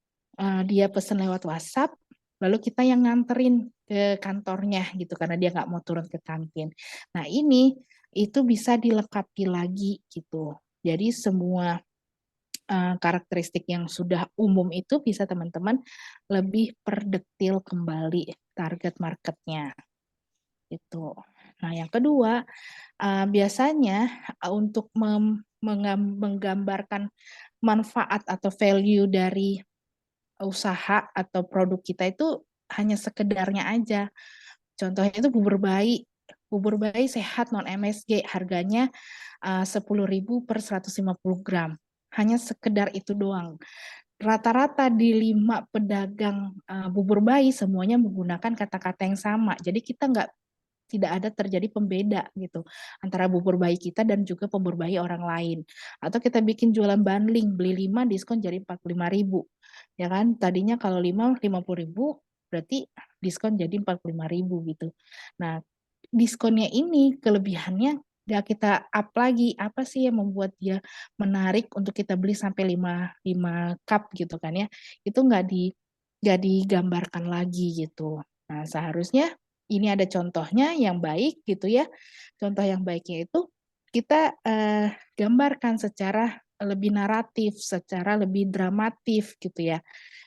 dia pesan lewat WhatsApp, lalu kita yang nganterin ke kantornya gitu karena dia nggak mau turun ke kantin. Nah ini itu bisa dilengkapi lagi gitu. Jadi semua karakteristik yang sudah umum itu bisa teman-teman lebih perdetil kembali target marketnya itu. Nah yang kedua biasanya untuk menggambarkan manfaat atau value dari usaha atau produk kita itu hanya sekedarnya aja. Contohnya itu bubur bayi sehat non MSG harganya 10.000 per 150 gram. Hanya sekedar itu doang. rata-rata di 5 pedagang bubur bayi semuanya menggunakan kata-kata yang sama. Jadi kita tidak ada terjadi pembeda gitu antara bubur bayi kita dan juga bubur bayi orang lain. Atau kita bikin jualan bundling, beli 5 diskon jadi 45.000. Ya kan? Tadinya kalau 5 50.000, berarti diskon jadi 45.000 gitu. Nah, diskonnya ini kelebihannya nggak kita up lagi, apa sih yang membuat dia menarik untuk kita beli sampai 5 cup gitu kan ya. Itu nggak digambarkan lagi gitu. Nah, seharusnya ini ada contohnya yang baik gitu ya. Contoh yang baiknya itu kita gambarkan secara lebih naratif, secara lebih dramatif gitu ya.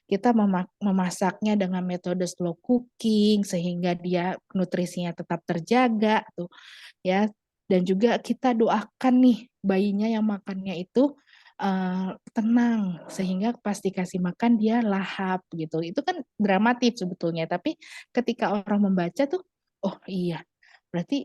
Kita memasaknya dengan metode slow cooking sehingga dia nutrisinya tetap terjaga tuh ya. Dan juga kita doakan nih bayinya yang makannya itu tenang sehingga pas dikasih makan dia lahap gitu. Itu kan dramatif sebetulnya, tapi ketika orang membaca tuh, oh iya, berarti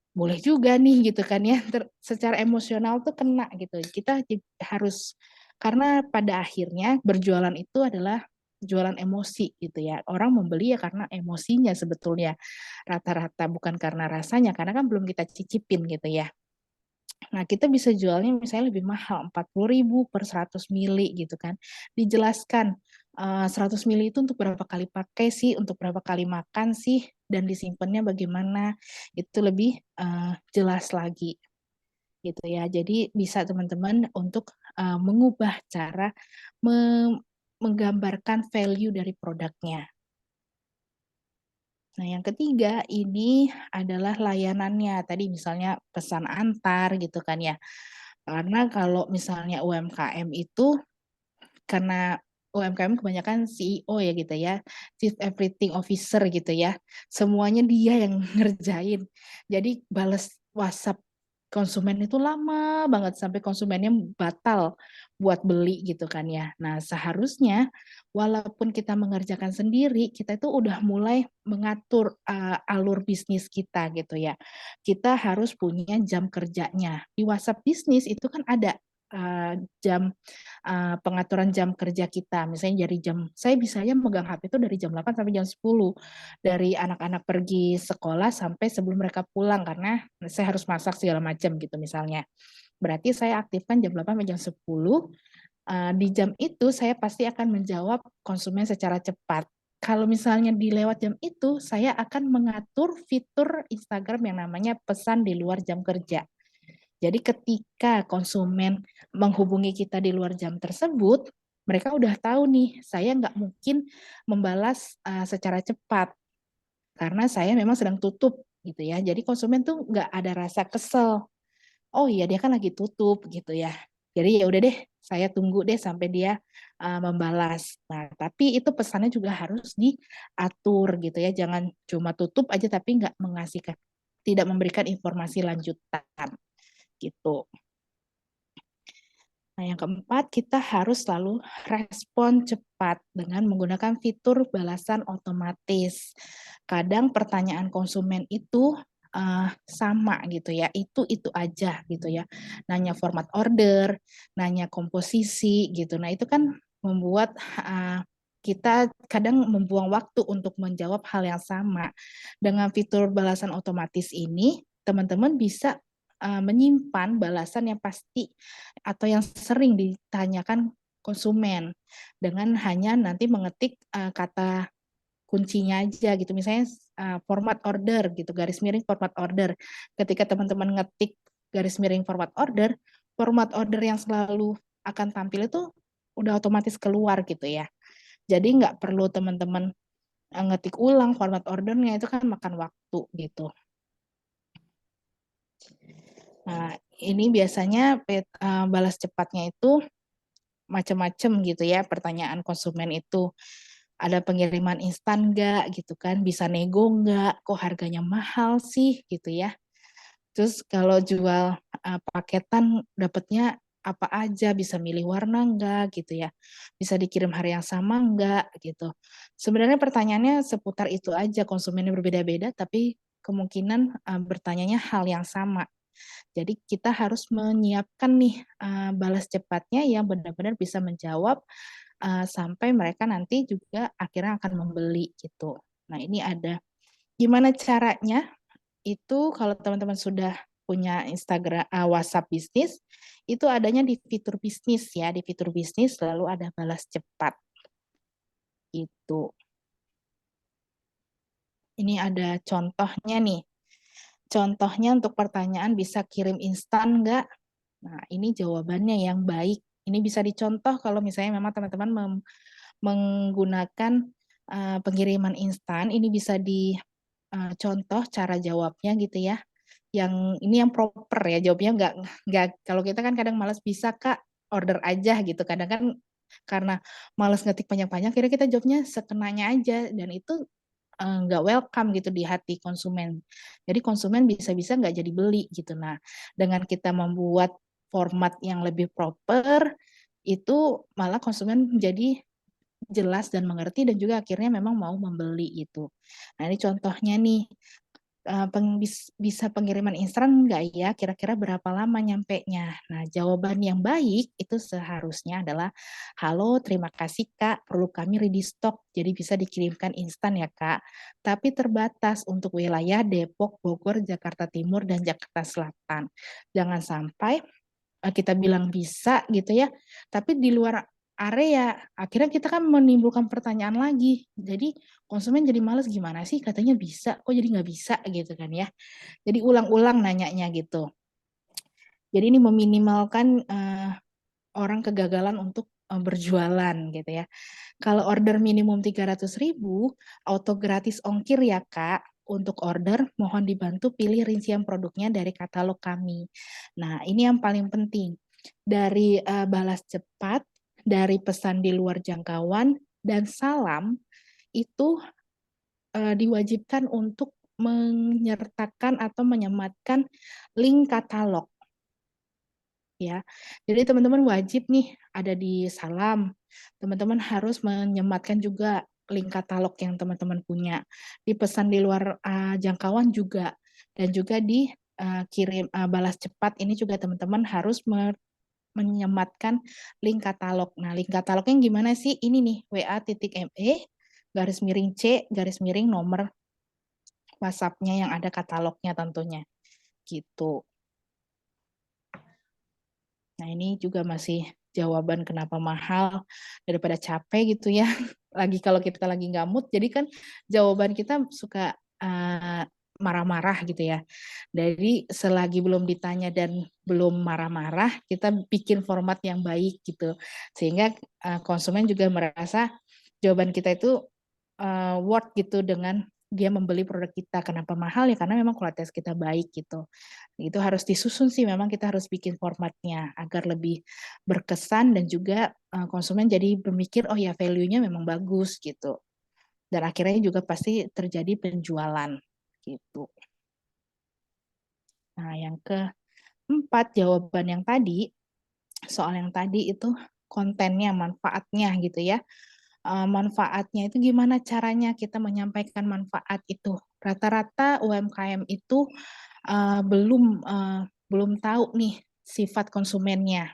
boleh juga nih gitu kan ya. Secara emosional tuh kena gitu. Kita harus, karena pada akhirnya berjualan itu adalah jualan emosi gitu ya. Orang membeli ya karena emosinya sebetulnya rata-rata, bukan karena rasanya, karena kan belum kita cicipin gitu ya. Nah, kita bisa jualnya misalnya lebih mahal, 40.000 per 100 mili gitu kan. Dijelaskan 100 mili itu untuk berapa kali pakai sih, untuk berapa kali makan sih, dan disimpannya bagaimana, itu lebih jelas lagi gitu ya. Jadi bisa teman-teman untuk mengubah cara menggambarkan value dari produknya. Nah, yang ketiga ini adalah layanannya. Tadi misalnya pesan antar gitu kan ya. Karena kalau misalnya UMKM itu, karena UMKM kebanyakan CEO ya gitu ya, Chief Everything Officer gitu ya. Semuanya dia yang ngerjain. Jadi balas WhatsApp konsumen itu lama banget sampai konsumennya batal buat beli gitu kan ya. Nah, seharusnya walaupun kita mengerjakan sendiri, kita itu udah mulai mengatur alur bisnis kita gitu ya. Kita harus punya jam kerjanya. Di WhatsApp bisnis itu kan ada jam pengaturan jam kerja kita. Misalnya dari saya bisanya megang HP itu dari jam 8 sampai jam 10. Dari anak-anak pergi sekolah sampai sebelum mereka pulang karena saya harus masak segala macam gitu misalnya. Berarti saya aktifkan jam 8 sampai jam 10. Di jam itu saya pasti akan menjawab konsumen secara cepat. Kalau misalnya di lewat jam itu, saya akan mengatur fitur Instagram yang namanya pesan di luar jam kerja. Jadi ketika konsumen menghubungi kita di luar jam tersebut, mereka udah tahu nih, saya nggak mungkin membalas secara cepat karena saya memang sedang tutup gitu ya. Jadi konsumen tuh nggak ada rasa kesel. Oh iya dia kan lagi tutup gitu ya. Jadi ya udah deh, saya tunggu deh sampai dia membalas. Nah, tapi itu pesannya juga harus diatur gitu ya. Jangan cuma tutup aja tapi nggak tidak memberikan informasi lanjutan gitu. Nah, yang keempat, kita harus selalu respon cepat dengan menggunakan fitur balasan otomatis. Kadang pertanyaan konsumen itu sama gitu ya, itu aja gitu ya. Nanya format order, nanya komposisi gitu. Nah, itu kan membuat kita kadang membuang waktu untuk menjawab hal yang sama. Dengan fitur balasan otomatis ini, teman-teman bisa menyimpan balasan yang pasti atau yang sering ditanyakan konsumen dengan hanya nanti mengetik kata kuncinya aja gitu. Misalnya format order gitu, garis miring format order. Ketika teman-teman ngetik garis miring format order yang selalu akan tampil itu udah otomatis keluar gitu ya. Jadi nggak perlu teman-teman ngetik ulang format ordernya, itu kan makan waktu gitu. Nah, ini biasanya balas cepatnya itu macam-macam gitu ya, pertanyaan konsumen itu. Ada pengiriman instan nggak gitu kan, bisa nego nggak, kok harganya mahal sih gitu ya. Terus kalau jual paketan dapatnya apa aja, bisa milih warna nggak gitu ya, bisa dikirim hari yang sama nggak gitu. Sebenarnya pertanyaannya seputar itu aja, konsumennya berbeda-beda tapi kemungkinan bertanyanya hal yang sama. Jadi kita harus menyiapkan nih balas cepatnya yang benar-benar bisa menjawab sampai mereka nanti juga akhirnya akan membeli gitu. Nah, ini ada gimana caranya itu kalau teman-teman sudah punya Instagram, WhatsApp bisnis, itu adanya di fitur bisnis ya, di fitur bisnis lalu ada balas cepat gitu. Ini ada contohnya nih. Contohnya untuk pertanyaan bisa kirim instan nggak? Nah, ini jawabannya yang baik. Ini bisa dicontoh kalau misalnya memang teman-teman menggunakan pengiriman instan, ini bisa dicontoh cara jawabnya gitu ya. Yang ini yang proper ya, jawabnya nggak kalau kita kan kadang malas, bisa Kak order aja gitu. Kadang kan karena malas ngetik panjang-panjang, kira kita jawabnya sekenanya aja dan itu nggak welcome gitu di hati konsumen. Jadi konsumen bisa-bisa nggak jadi beli gitu. Nah, dengan kita membuat format yang lebih proper, itu malah konsumen menjadi jelas dan mengerti dan juga akhirnya memang mau membeli itu. Nah, ini contohnya nih, bisa pengiriman instan nggak ya? Kira-kira berapa lama nyampenya? Nah, jawaban yang baik itu seharusnya adalah, halo, terima kasih Kak, perlu kami ready stock, jadi bisa dikirimkan instan ya Kak, tapi terbatas untuk wilayah Depok, Bogor, Jakarta Timur, dan Jakarta Selatan. Jangan sampai kita bilang bisa gitu ya, tapi di luar area, akhirnya kita kan menimbulkan pertanyaan lagi. Jadi konsumen jadi males, gimana sih katanya bisa, kok jadi nggak bisa gitu kan ya. Jadi ulang-ulang nanyanya gitu. Jadi ini meminimalkan orang kegagalan untuk berjualan gitu ya. Kalau order minimum 300.000, auto gratis ongkir ya Kak. Untuk order, mohon dibantu pilih rincian produknya dari katalog kami. Nah, ini yang paling penting. Dari balas cepat, dari pesan di luar jangkauan, dan salam, itu diwajibkan untuk menyertakan atau menyematkan link katalog. Ya, jadi teman-teman wajib nih ada di salam. Teman-teman harus menyematkan juga link katalog yang teman-teman punya. Di pesan di luar jangkauan juga, dan juga di kirim balas cepat ini juga teman-teman harus menyematkan link katalog. Nah, link katalognya gimana sih? Ini nih WA.me garis miring C garis miring nomor WhatsApp-nya yang ada katalognya tentunya. Gitu. Nah, ini juga masih jawaban kenapa mahal daripada capek gitu ya. Lagi kalau kita lagi nggak mood, jadi kan jawaban kita suka marah-marah gitu ya. Jadi selagi belum ditanya dan belum marah-marah, kita bikin format yang baik gitu. Sehingga konsumen juga merasa jawaban kita itu worth gitu dengan dia membeli produk kita. Kenapa mahal ya? Karena memang kualitas kita baik gitu. Itu harus disusun sih, memang kita harus bikin formatnya agar lebih berkesan dan juga konsumen jadi berpikir, oh ya value-nya memang bagus gitu. Dan akhirnya juga pasti terjadi penjualan gitu. Nah, yang keempat, jawaban yang tadi, soal yang tadi itu kontennya, manfaatnya gitu ya. Manfaatnya itu gimana caranya kita menyampaikan manfaat itu. Rata-rata UMKM itu belum tahu nih sifat konsumennya,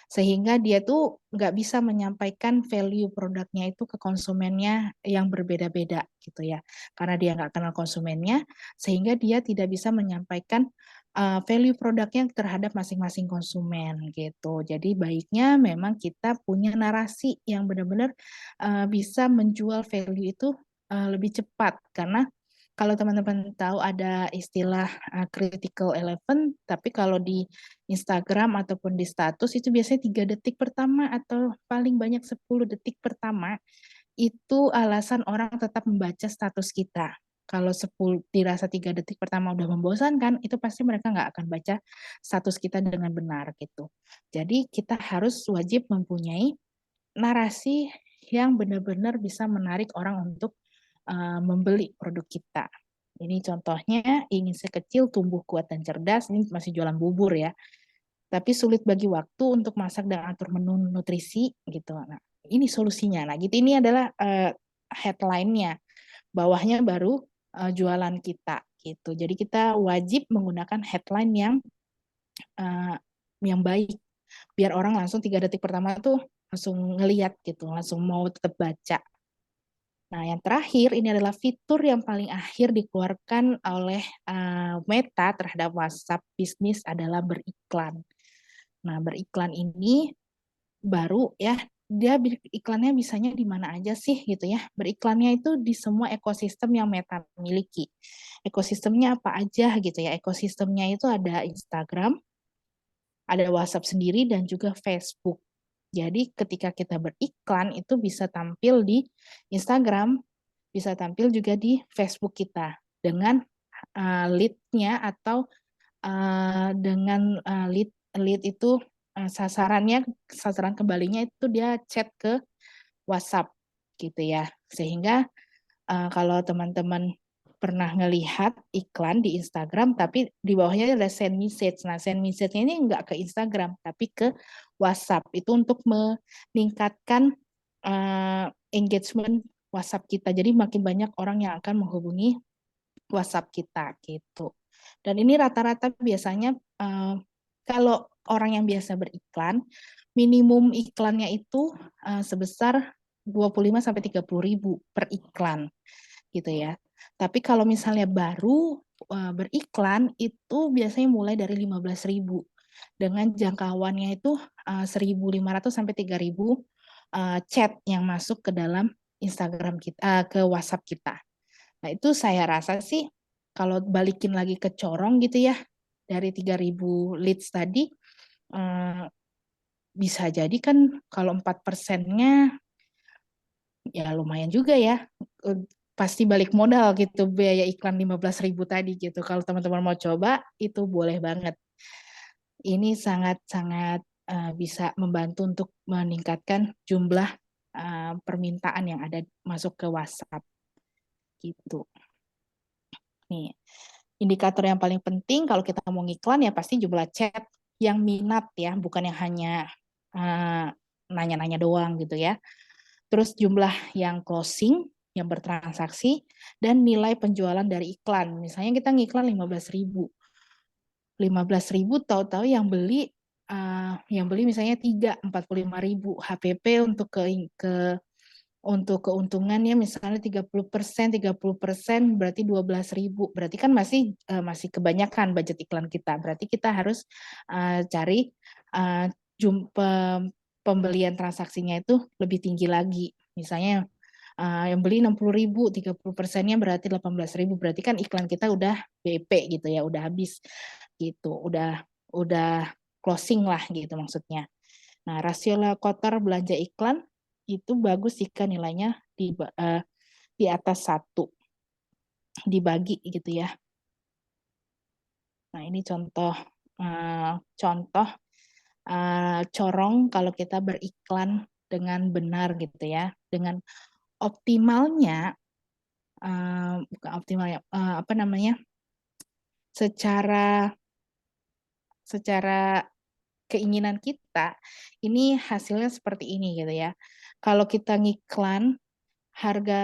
sehingga dia tuh nggak bisa menyampaikan value produknya itu ke konsumennya yang berbeda-beda gitu ya, karena dia nggak kenal konsumennya, sehingga dia tidak bisa menyampaikan value produknya terhadap masing-masing konsumen gitu. Jadi baiknya memang kita punya narasi yang benar-benar bisa menjual value itu lebih cepat, karena kalau teman-teman tahu ada istilah critical eleven, tapi kalau di Instagram ataupun di status itu biasanya 3 detik pertama atau paling banyak 10 detik pertama itu alasan orang tetap membaca status kita. Kalau 10 dirasa 3 detik pertama udah membosankan, itu pasti mereka nggak akan baca status kita dengan benar gitu. Jadi kita harus wajib mempunyai narasi yang benar-benar bisa menarik orang untuk membeli produk kita. Ini contohnya, ingin sekecil tumbuh kuat dan cerdas, ini masih jualan bubur ya. Tapi sulit bagi waktu untuk masak dan atur menu nutrisi gitu. Nah, ini solusinya. Nah, gitu, ini adalah headline-nya. Bawahnya baru jualan kita gitu. Jadi kita wajib menggunakan headline yang baik, biar orang langsung 3 detik pertama tuh ngeliat gitu, langsung mau tetap baca. Nah, yang terakhir ini adalah fitur yang paling akhir dikeluarkan oleh Meta terhadap WhatsApp bisnis adalah beriklan. Nah, beriklan ini baru ya, dia iklannya bisanya di mana aja sih gitu ya. Beriklannya itu di semua ekosistem yang Meta miliki. Ekosistemnya apa aja gitu ya. Ekosistemnya itu ada Instagram, ada WhatsApp sendiri dan juga Facebook. Jadi ketika kita beriklan itu bisa tampil di Instagram, bisa tampil juga di Facebook kita dengan lead-nya atau dengan lead itu sasaran kembalinya itu dia chat ke WhatsApp gitu ya. Sehingga kalau teman-teman pernah ngelihat iklan di Instagram, tapi di bawahnya ada send message. Nah, send message-nya ini nggak ke Instagram, tapi ke WhatsApp. Itu untuk meningkatkan engagement WhatsApp kita. Jadi makin banyak orang yang akan menghubungi WhatsApp kita gitu. Dan ini rata-rata biasanya kalau orang yang biasa beriklan, minimum iklannya itu sebesar 25-30 ribu per iklan gitu ya. Tapi kalau misalnya baru beriklan itu biasanya mulai dari 15 ribu dengan jangkauannya itu 1.500 sampai 3.000 chat yang masuk ke dalam Instagram kita, ke WhatsApp kita. Nah, itu saya rasa sih kalau balikin lagi ke corong gitu ya, dari 3.000 leads tadi, bisa jadi kan kalau 4%-nya ya lumayan juga ya. Pasti balik modal gitu, biaya iklan 15 ribu tadi gitu. Kalau teman-teman mau coba, itu boleh banget. Ini sangat-sangat bisa membantu untuk meningkatkan jumlah permintaan yang ada masuk ke WhatsApp gitu. Nih, indikator yang paling penting kalau kita mau ngiklan ya pasti jumlah chat yang minat ya, bukan yang hanya nanya-nanya doang gitu ya. Terus jumlah yang closing, yang bertransaksi, dan nilai penjualan dari iklan. Misalnya kita ngiklan 15 ribu. 15 ribu tahu-tahu yang beli misalnya 45 ribu HPP untuk keuntungannya misalnya 30% berarti 12 ribu. Berarti kan masih kebanyakan budget iklan kita. Berarti kita harus cari pembelian transaksinya itu lebih tinggi lagi. Misalnya yang beli 60 ribu, 30%-nya berarti 18 ribu. Berarti kan iklan kita udah BP gitu ya, udah habis gitu, udah closing lah gitu maksudnya. Nah, rasio kotor belanja iklan itu bagus jika nilainya di atas 1 dibagi gitu ya. Nah, ini contoh corong kalau kita beriklan dengan benar gitu ya, dengan optimalnya bukan optimalnya apa namanya? secara keinginan kita, ini hasilnya seperti ini gitu ya. Kalau kita ngiklan harga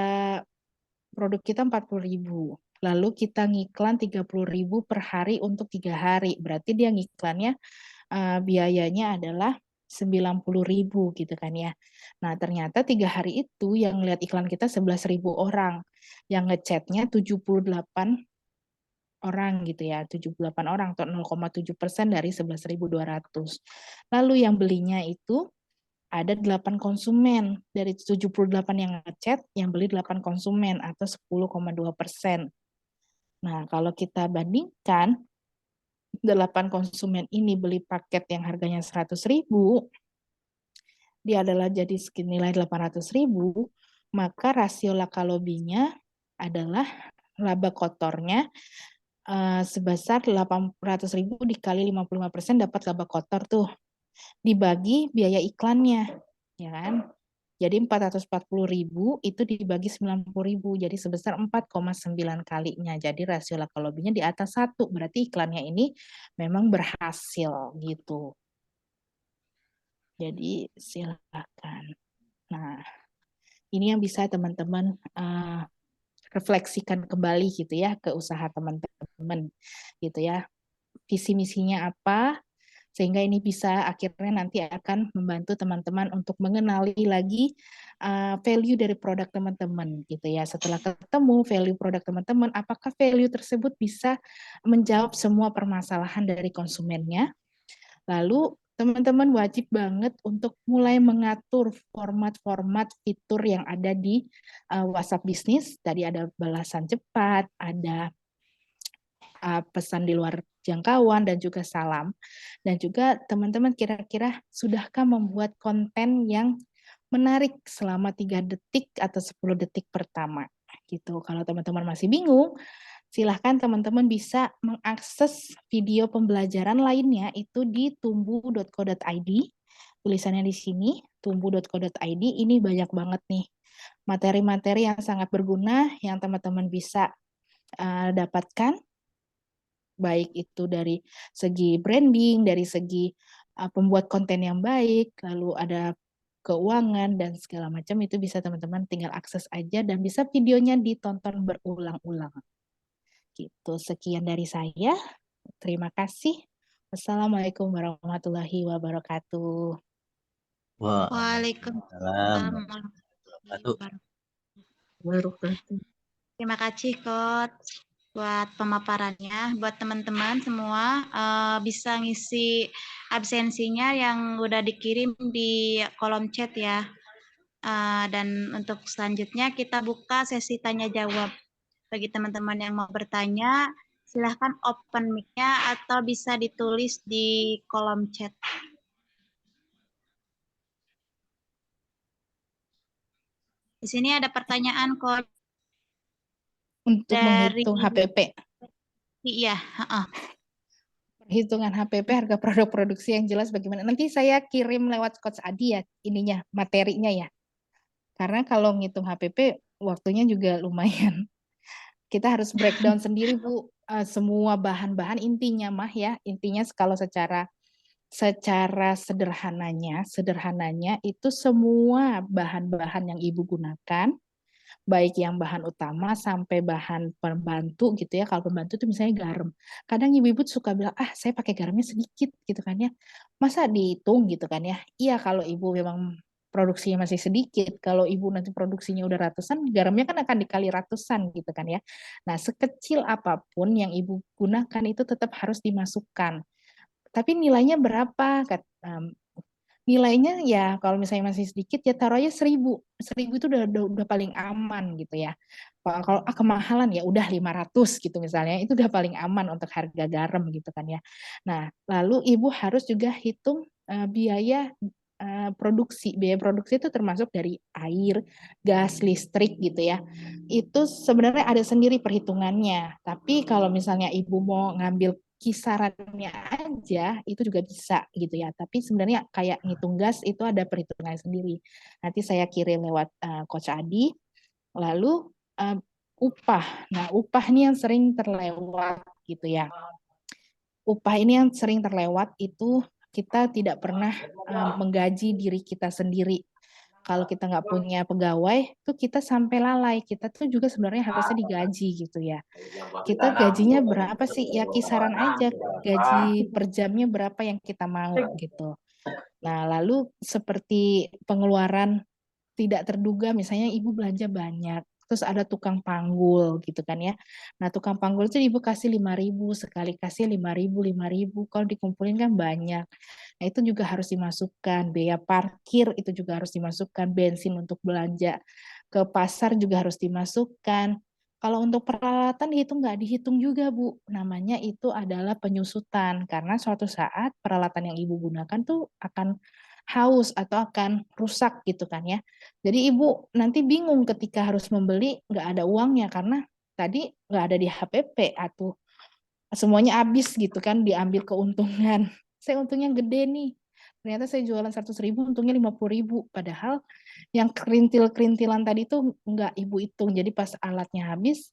produk kita 40 ribu, lalu kita ngiklan 30 ribu per hari untuk 3 hari, berarti dia ngiklannya biayanya adalah 90 ribu gitu kan ya. Nah, ternyata 3 hari itu yang lihat iklan kita 11 ribu orang, yang ngechatnya 78 orang gitu ya, 78 orang atau 0,7% dari 11.200. Lalu yang belinya itu ada 8 konsumen. Dari 78 yang ngechat, yang beli 8 konsumen atau 10,2%. Nah, kalau kita bandingkan 8 konsumen ini beli paket yang harganya 100.000, dia adalah jadi nilai 800.000, maka rasio laka lobinya adalah laba kotornya sebesar 800.000 dikali 55% dapat laba kotor tuh. Dibagi biaya iklannya, ya kan? Jadi 440.000 itu dibagi 90.000, jadi sebesar 4,9 kalinya. Jadi rasio laka lobinya di atas 1, berarti iklannya ini memang berhasil gitu. Jadi silakan. Nah, ini yang bisa teman-teman refleksikan kembali gitu ya ke usaha teman-teman gitu ya. Visi misinya apa, sehingga ini bisa akhirnya nanti akan membantu teman-teman untuk mengenali lagi value dari produk teman-teman gitu ya. Setelah ketemu value produk teman-teman, apakah value tersebut bisa menjawab semua permasalahan dari konsumennya? Lalu teman-teman wajib banget untuk mulai mengatur format-format fitur yang ada di WhatsApp bisnis. Tadi ada balasan cepat, ada pesan di luar jangkauan, dan juga salam. Dan juga teman-teman kira-kira sudahkah membuat konten yang menarik selama 3 detik atau 10 detik pertama gitu. Kalau teman-teman masih bingung, silahkan teman-teman bisa mengakses video pembelajaran lainnya itu di tumbu.co.id. Tulisannya di sini, tumbu.co.id. Ini banyak banget nih materi-materi yang sangat berguna yang teman-teman bisa dapatkan, baik itu dari segi branding, dari segi pembuat konten yang baik, lalu ada keuangan dan segala macam, itu bisa teman-teman tinggal akses aja dan bisa videonya ditonton berulang-ulang. Gitu. Sekian dari saya. Terima kasih. Wassalamualaikum warahmatullahi wabarakatuh. Waalaikumsalam Waalaikumsalam warahmatullahi warahmatullahi wabarakatuh. Terima kasih Coach buat pemaparannya. Buat teman-teman semua bisa ngisi absensinya yang udah dikirim di kolom chat ya. Dan untuk selanjutnya kita buka sesi tanya jawab. Bagi teman-teman yang mau bertanya, silahkan open mic-nya atau bisa ditulis di kolom chat. Di sini ada pertanyaan Coach Untuk dari menghitung HPP. iya, Perhitungan HPP, harga produk produksi yang jelas bagaimana. Nanti saya kirim lewat Coach Adi ya, ininya, materinya ya. Karena kalau ngitung HPP, waktunya juga lumayan. Kita harus breakdown sendiri, Bu. Semua bahan-bahan intinya mah ya, intinya kalau secara sederhananya itu semua bahan-bahan yang Ibu gunakan, baik yang bahan utama sampai bahan pembantu gitu ya. Kalau pembantu itu misalnya garam. Kadang ibu-ibu suka bilang, saya pakai garamnya sedikit gitu kan ya. Masa dihitung gitu kan ya. Iya, kalau ibu memang produksinya masih sedikit, kalau ibu nanti produksinya udah ratusan, garamnya kan akan dikali ratusan gitu kan ya. Nah, sekecil apapun yang ibu gunakan itu tetap harus dimasukkan. Tapi nilainya berapa? Nilainya ya kalau misalnya masih sedikit ya taruh aja 1.000. 1.000 itu udah paling aman gitu ya. Kalau kemahalan ya udah 500 gitu misalnya, itu udah paling aman untuk harga garam gitu kan ya. Nah, lalu ibu harus juga hitung biaya produksi. Biaya produksi itu termasuk dari air, gas, listrik gitu ya. Itu sebenarnya ada sendiri perhitungannya. Tapi kalau misalnya ibu mau ngambil kisarannya aja itu juga bisa gitu ya. Tapi sebenarnya kayak ngitung gas itu ada perhitungan sendiri. Nanti saya kirim lewat Coach Adi. Lalu upah. Nah, upah ini yang sering terlewat gitu ya. Upah ini yang sering terlewat itu kita tidak pernah menggaji diri kita sendiri. Kalau kita nggak punya pegawai, tuh kita sampai lalai. Kita tuh juga sebenarnya harusnya digaji gitu ya. Kita gajinya berapa sih? Ya kisaran aja, gaji per jamnya berapa yang kita mau gitu. Nah, lalu seperti pengeluaran tidak terduga, misalnya ibu belanja banyak, terus ada tukang panggul gitu kan ya. Nah, tukang panggul itu ibu kasih 5.000, sekali kasih 5.000, 5.000, kalau dikumpulin kan banyak. Nah, itu juga harus dimasukkan, biaya parkir itu juga harus dimasukkan, bensin untuk belanja ke pasar juga harus dimasukkan. Kalau untuk peralatan nggak dihitung juga, Bu. Namanya itu adalah penyusutan, karena suatu saat peralatan yang ibu gunakan tuh akan haus atau akan rusak gitu kan ya. Jadi ibu nanti bingung ketika harus membeli, nggak ada uangnya karena tadi nggak ada di HPP atau semuanya habis gitu kan, diambil keuntungan. Saya untungnya gede nih. Ternyata saya jualan 100.000, untungnya 50.000. Padahal yang kerintil-kerintilan tadi itu nggak ibu hitung. Jadi pas alatnya habis,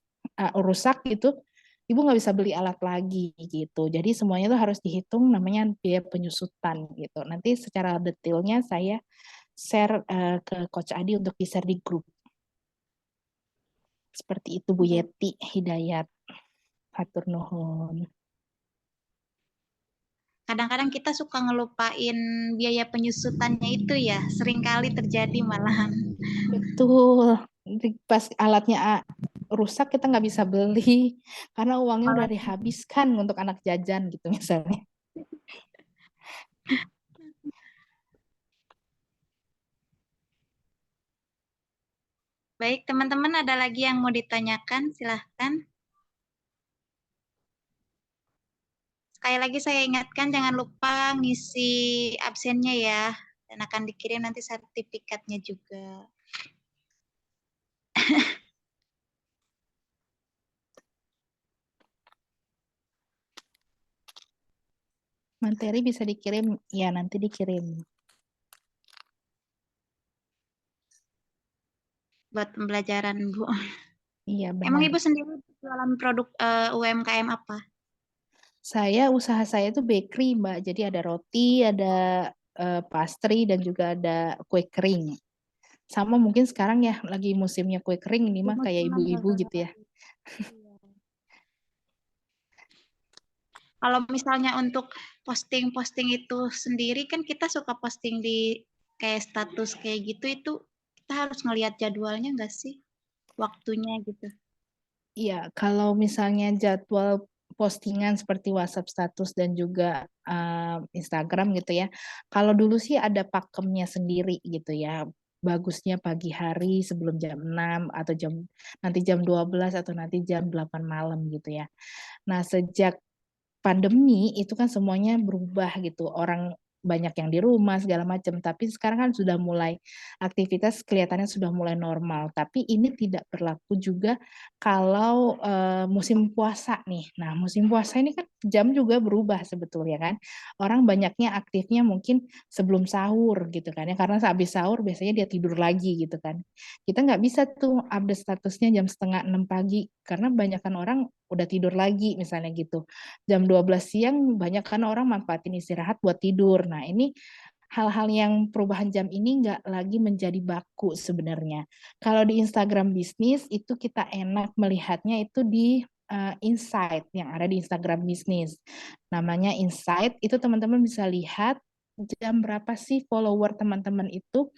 rusak gitu, ibu nggak bisa beli alat lagi gitu. Jadi semuanya itu harus dihitung, namanya biaya penyusutan gitu. Nanti secara detailnya saya share ke Coach Adi untuk di-share di grup. Seperti itu Bu Yeti Hidayat. Hatur nuhun. kadang-kadang kita suka ngelupain biaya penyusutannya itu ya, seringkali terjadi malahan. Betul. Pas alatnya rusak kita nggak bisa beli karena uangnya udah dihabiskan untuk anak jajan gitu misalnya. Baik, teman-teman ada lagi yang mau ditanyakan? Silahkan. Sekali lagi saya ingatkan jangan lupa ngisi absennya ya, dan akan dikirim nanti sertifikatnya juga. Materi bisa dikirim, ya nanti dikirim. Buat pembelajaran, Bu. Iya Emang benar. Ibu sendiri jualan produk UMKM apa? Usaha saya itu bakery, Mbak. Jadi ada roti, ada pastry, dan juga ada kue kering. Sama mungkin sekarang ya, lagi musimnya kue kering ini mah kayak ibu-ibu gitu ya. Kalau misalnya untuk posting-posting itu sendiri kan kita suka posting di kayak status kayak gitu, itu kita harus ngelihat jadwalnya nggak sih? Waktunya gitu. Iya, kalau misalnya jadwal postingan seperti WhatsApp status dan juga Instagram gitu ya. Kalau dulu sih ada pakemnya sendiri gitu ya. Bagusnya pagi hari sebelum jam 6 atau nanti jam 12 atau nanti jam 8 malam gitu ya. Nah, sejak pandemi itu kan semuanya berubah gitu. Orang banyak yang di rumah segala macam, tapi sekarang kan sudah mulai aktivitas kelihatannya sudah mulai normal. Tapi ini tidak berlaku juga kalau musim puasa nih. Nah, musim puasa ini kan jam juga berubah sebetulnya kan. Orang banyaknya aktifnya mungkin sebelum sahur gitu kan ya, karena habis sahur biasanya dia tidur lagi gitu kan. Kita nggak bisa tuh update statusnya jam setengah 6 pagi karena banyakkan orang udah tidur lagi misalnya gitu. Jam 12 siang banyak kan orang manfaatin istirahat buat tidur. Nah, ini hal-hal yang perubahan jam ini nggak lagi menjadi baku sebenarnya. Kalau di Instagram bisnis itu kita enak melihatnya itu di Insight yang ada di Instagram bisnis. Namanya Insight, itu teman-teman bisa lihat jam berapa sih follower teman-teman itu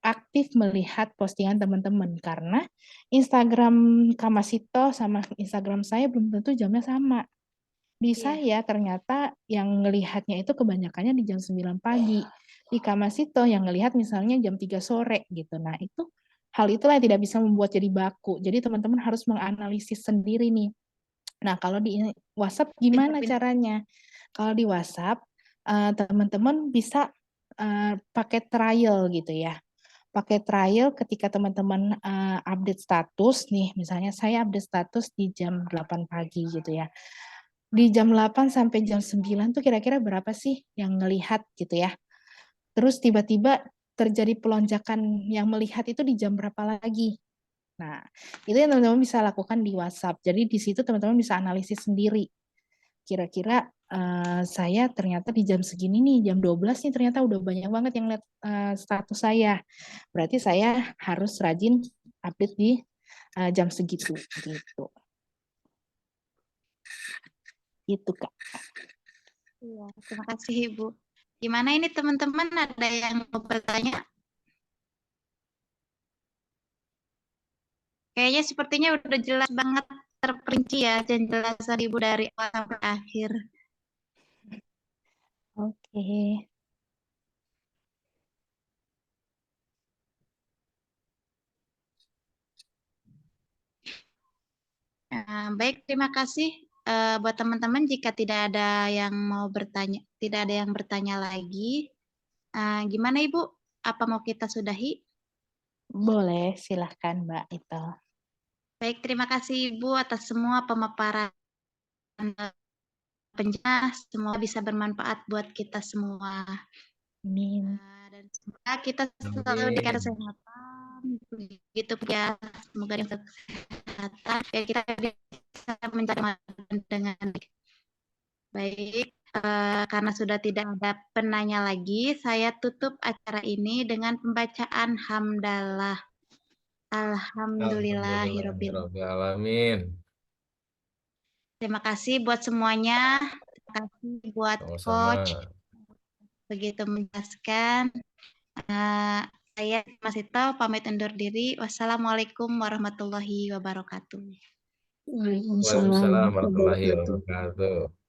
aktif melihat postingan teman-teman. Karena Instagram Kamasito sama Instagram saya belum tentu jamnya sama. Di saya ternyata yang ngelihatnya itu kebanyakannya di jam 9 pagi. Di Kamasito yang ngelihat misalnya jam 3 sore gitu. Nah, itu hal itulah yang tidak bisa membuat jadi baku. Jadi teman-teman harus menganalisis sendiri nih. Nah, kalau di WhatsApp gimana caranya? Kalau di WhatsApp teman-teman bisa pakai trial gitu ya. Pakai trial ketika teman-teman update status nih, misalnya saya update status di jam 8 pagi gitu ya. Di jam 8 sampai jam 9 tuh kira-kira berapa sih yang ngelihat gitu ya. Terus tiba-tiba terjadi pelonjakan yang melihat itu di jam berapa lagi. Nah, itu yang teman-teman bisa lakukan di WhatsApp. Jadi di situ teman-teman bisa analisis sendiri. Kira-kira saya ternyata di jam segini nih, jam 12 nih ternyata udah banyak banget yang lihat status saya. Berarti saya harus rajin update di jam segitu gitu. Gitu, Kak. Iya, terima kasih Ibu. Gimana ini teman-teman, ada yang mau bertanya? Kayaknya sepertinya udah jelas banget, terperinci ya penjelasan Ibu dari awal sampai akhir. Oke. Baik, terima kasih buat teman-teman. Jika tidak ada yang mau bertanya, tidak ada yang bertanya lagi, gimana Ibu? Apa mau kita sudahi? Boleh, silahkan Mbak Ito. Baik, terima kasih Ibu atas semua pemaparan penjelas. Semoga bisa bermanfaat buat kita semua. Amin. Dan semoga kita selalu diberikan kesehatan, begitu ya. Semoga diberikan kesehatan, ya kita bisa mencari dengan baik. Karena sudah tidak ada penanya lagi, saya tutup acara ini dengan pembacaan hamdalah. Alhamdulillahirobbil. Alamin. Terima kasih buat semuanya. kasih buat Sama-sama. Coach begitu menjelaskan. Saya Mas Ito pamit undur diri. Wassalamualaikum warahmatullahi wabarakatuh. Waalaikumsalam Waalaikumsalam warahmatullahi warahmatullahi wabarakatuh. wabarakatuh.